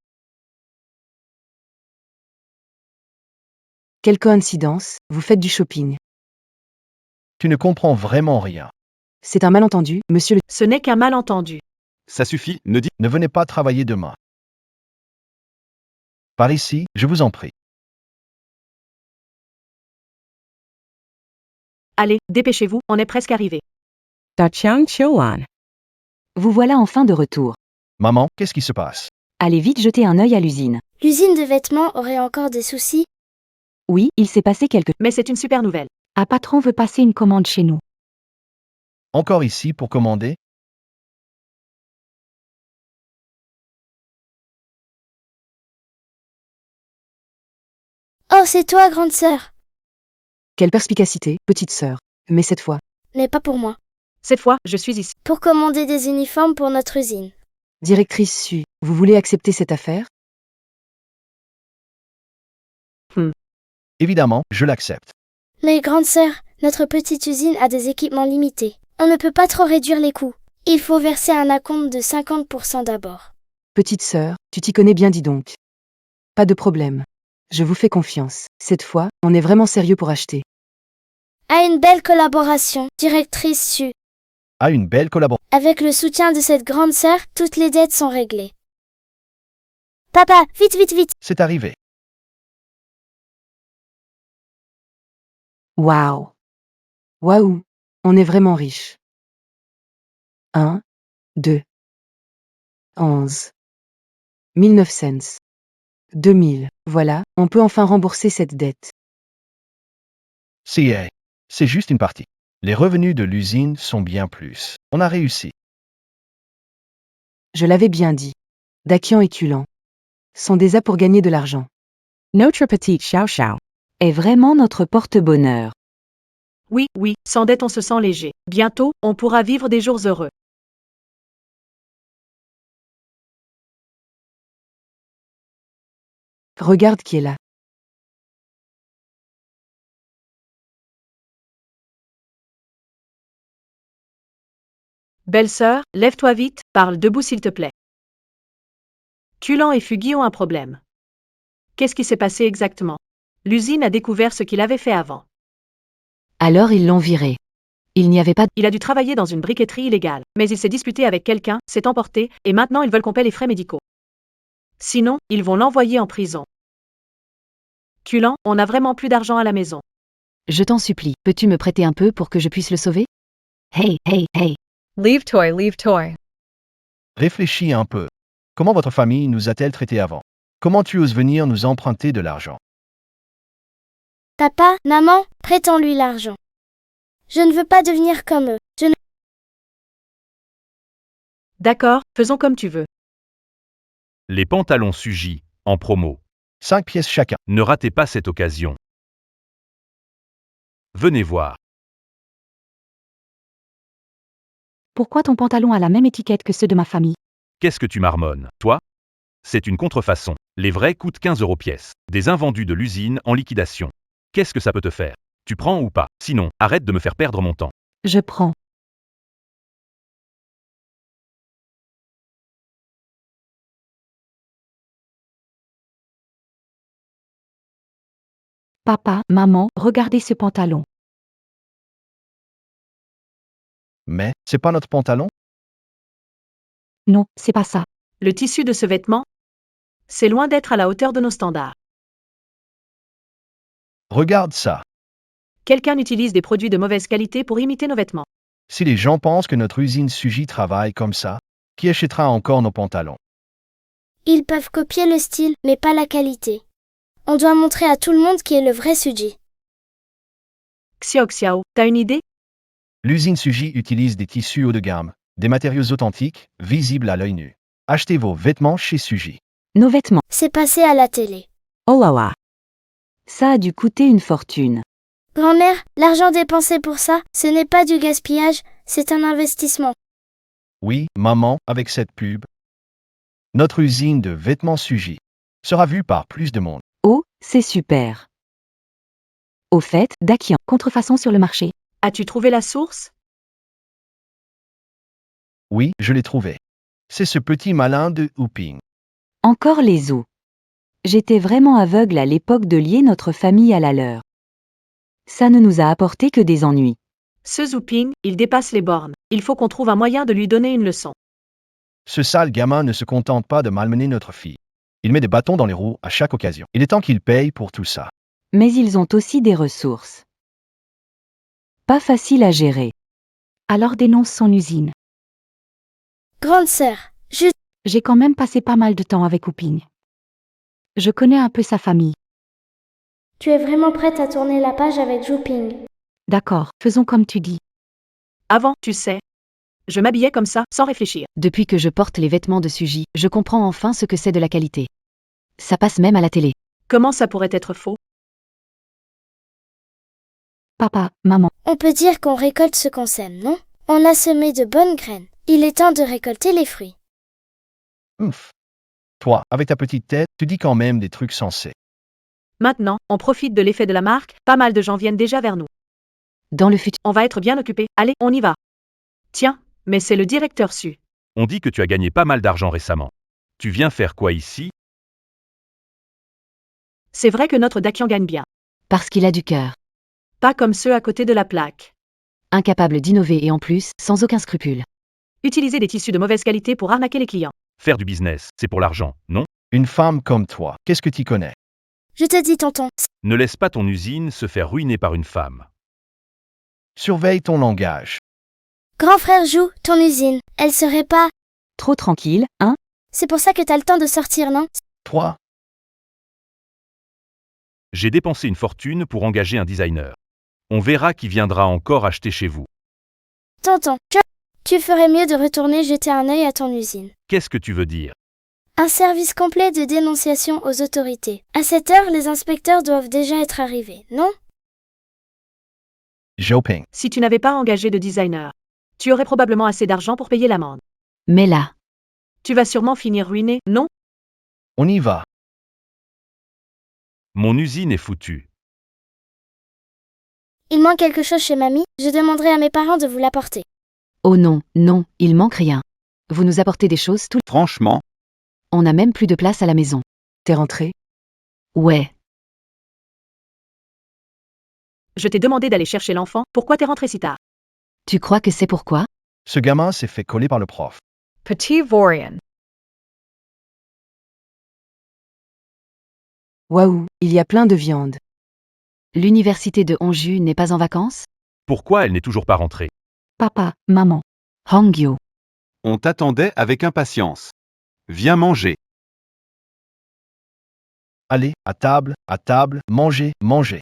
Quelle coïncidence, vous faites du shopping. Tu ne comprends vraiment rien. C'est un malentendu, monsieur le... Ce n'est qu'un malentendu. Ça suffit, ne dites Ne venez pas travailler demain. Par ici, je vous en prie. Allez, dépêchez-vous, on est presque arrivé. Dachiang Choan. Vous voilà enfin de retour. Maman, qu'est-ce qui se passe? Allez vite jeter un œil à l'usine. L'usine de vêtements aurait encore des soucis. Oui, il s'est passé quelque... Mais c'est une super nouvelle. Un patron veut passer une commande chez nous. Encore ici pour commander? Oh, c'est toi, grande sœur. Quelle perspicacité, petite sœur. Mais cette fois, Mais pas pour moi. Cette fois, je suis ici. Pour commander des uniformes pour notre usine. directrice Su, vous voulez accepter cette affaire? Évidemment, je l'accepte. Mais grande sœur, notre petite usine a des équipements limités. On ne peut pas trop réduire les coûts. Il faut verser un acompte de 50% d'abord. Petite sœur, tu t'y connais bien, dis donc. Pas de problème. Je vous fais confiance. Cette fois, on est vraiment sérieux pour acheter. À une belle collaboration, directrice Su. À une belle collaboration. Avec le soutien de cette grande sœur, toutes les dettes sont réglées. Papa, vite, vite, vite. C'est arrivé. Waouh! Waouh! On est vraiment riche. 1, 2, 11, 1009 cents. 2000. Voilà, on peut enfin rembourser cette dette. C'est juste une partie. Les revenus de l'usine sont bien plus. On a réussi. Je l'avais bien dit. Dakian et Kulan sont des as pour gagner de l'argent. Notre petite Xiao Xiao est vraiment notre porte-bonheur. Oui, oui, sans dette on se sent léger. Bientôt, on pourra vivre des jours heureux. Regarde qui est là. Belle-sœur, lève-toi vite, parle debout s'il te plaît. Kulan et Fugi ont un problème. Qu'est-ce qui s'est passé exactement? L'usine a découvert ce qu'il avait fait avant. Alors ils l'ont viré. Il n'y avait pas... Il a dû travailler dans une briqueterie illégale, mais il s'est disputé avec quelqu'un, s'est emporté, et maintenant ils veulent qu'on paie les frais médicaux. Sinon, ils vont l'envoyer en prison. Kulan, on n'a vraiment plus d'argent à la maison. Je t'en supplie, peux-tu me prêter un peu pour que je puisse le sauver? Hey, hey, hey. Leave toy, leave toy. Réfléchis un peu. Comment votre famille nous a-t-elle traités avant? Comment tu oses venir nous emprunter de l'argent? Papa, maman, prêtons-lui l'argent. Je ne veux pas devenir comme eux. D'accord, faisons comme tu veux. Les pantalons Suji, en promo. 5 pièces chacun. Ne ratez pas cette occasion. Venez voir. Pourquoi ton pantalon a la même étiquette que ceux de ma famille? Qu'est-ce que tu marmonnes, toi? C'est une contrefaçon. Les vrais coûtent 15 € pièce. Des invendus de l'usine en liquidation. Qu'est-ce que ça peut te faire? Tu prends ou pas? Sinon, arrête de me faire perdre mon temps. Je prends. Papa, maman, regardez ce pantalon. Mais, c'est pas notre pantalon? Non, c'est pas ça. Le tissu de ce vêtement? C'est loin d'être à la hauteur de nos standards. Regarde ça. Quelqu'un utilise des produits de mauvaise qualité pour imiter nos vêtements. Si les gens pensent que notre usine Suji travaille comme ça, qui achètera encore nos pantalons? Ils peuvent copier le style, mais pas la qualité. On doit montrer à tout le monde qui est le vrai Suji. Xiao Xiao, t'as une idée? L'usine Suji utilise des tissus haut de gamme, des matériaux authentiques, visibles à l'œil nu. Achetez vos vêtements chez Suji. Nos vêtements. C'est passé à la télé. Oh là là. Ça a dû coûter une fortune. Grand-mère, l'argent dépensé pour ça, ce n'est pas du gaspillage, c'est un investissement. Oui, maman, avec cette pub. Notre usine de vêtements Suji sera vue par plus de monde. Oh, c'est super. Au fait, Dakian, Contrefaçon sur le marché. As-tu trouvé la source? Oui, je l'ai trouvé. C'est ce petit malin de Hooping. encore les os. J'étais vraiment aveugle à l'époque de lier notre famille à la leur. Ça ne nous a apporté que des ennuis. Ce Zouping, il dépasse les bornes. Il faut qu'on trouve un moyen de lui donner une leçon. Ce sale gamin ne se contente pas de malmener notre fille. Il met des bâtons dans les roues à chaque occasion. Il est temps qu'il paye pour tout ça. Mais ils ont aussi des ressources. Pas facile à gérer. Alors dénonce son usine. Grande sœur, J'ai quand même passé pas mal de temps avec Hooping. Je connais un peu sa famille. tu es vraiment prête à tourner la page avec Zouping. D'accord, faisons comme tu dis. Avant, tu sais, je m'habillais comme ça, sans réfléchir. Depuis que je porte les vêtements de Suji, je comprends enfin ce que c'est de la qualité. Ça passe même à la télé. Comment ça pourrait être faux? Papa, maman, On peut dire qu'on récolte ce qu'on sème, non? On a semé de bonnes graines. Il est temps de récolter les fruits. Ouf. Toi, avec ta petite tête, tu dis quand même des trucs sensés. Maintenant, on profite de l'effet de la marque, pas mal de gens viennent déjà vers nous. Dans le futur, On va être bien occupés. Allez, on y va. Tiens, mais c'est le directeur Su. On dit que tu as gagné pas mal d'argent récemment. Tu viens faire quoi ici? C'est vrai que notre Dakian gagne bien. parce qu'il a du cœur. Pas comme ceux à côté de la plaque. Incapable d'innover et en plus, sans aucun scrupule. Utiliser des tissus de mauvaise qualité pour arnaquer les clients. Faire du business, c'est pour l'argent, non? Une femme comme toi, qu'est-ce que tu connais? Je te dis, tonton. Ne laisse pas ton usine se faire ruiner par une femme. Surveille ton langage. Grand frère joue, ton usine. Elle serait pas... Trop tranquille, hein? C'est pour ça que t'as le temps de sortir, non? Toi, J'ai dépensé une fortune pour engager un designer. On verra qui viendra encore acheter chez vous. Tonton, tu ferais mieux de retourner jeter un œil à ton usine. Qu'est-ce que tu veux dire? Un service complet de dénonciation aux autorités. À cette heure, les inspecteurs doivent déjà être arrivés, non? Joping. Si tu n'avais pas engagé de designer, tu aurais probablement assez d'argent pour payer l'amende. Mais là, Tu vas sûrement finir ruiné, non? On y va. Mon usine est foutue. Il manque quelque chose chez mamie, je demanderai à mes parents de vous l'apporter. oh non, non, il manque rien. Vous nous apportez des choses tout. Franchement, On n'a même plus de place à la maison. T'es rentré? Ouais, Je t'ai demandé d'aller chercher l'enfant, pourquoi t'es rentré si tard? tu crois que c'est pourquoi? Ce gamin s'est fait coller par le prof. Petit Vorian. Waouh, il y a plein de viande. L'université de Honju n'est pas en vacances? Pourquoi elle n'est toujours pas rentrée? Papa, maman, Hangyo. on t'attendait avec impatience. Viens manger. Allez, à table, mangez, mangez.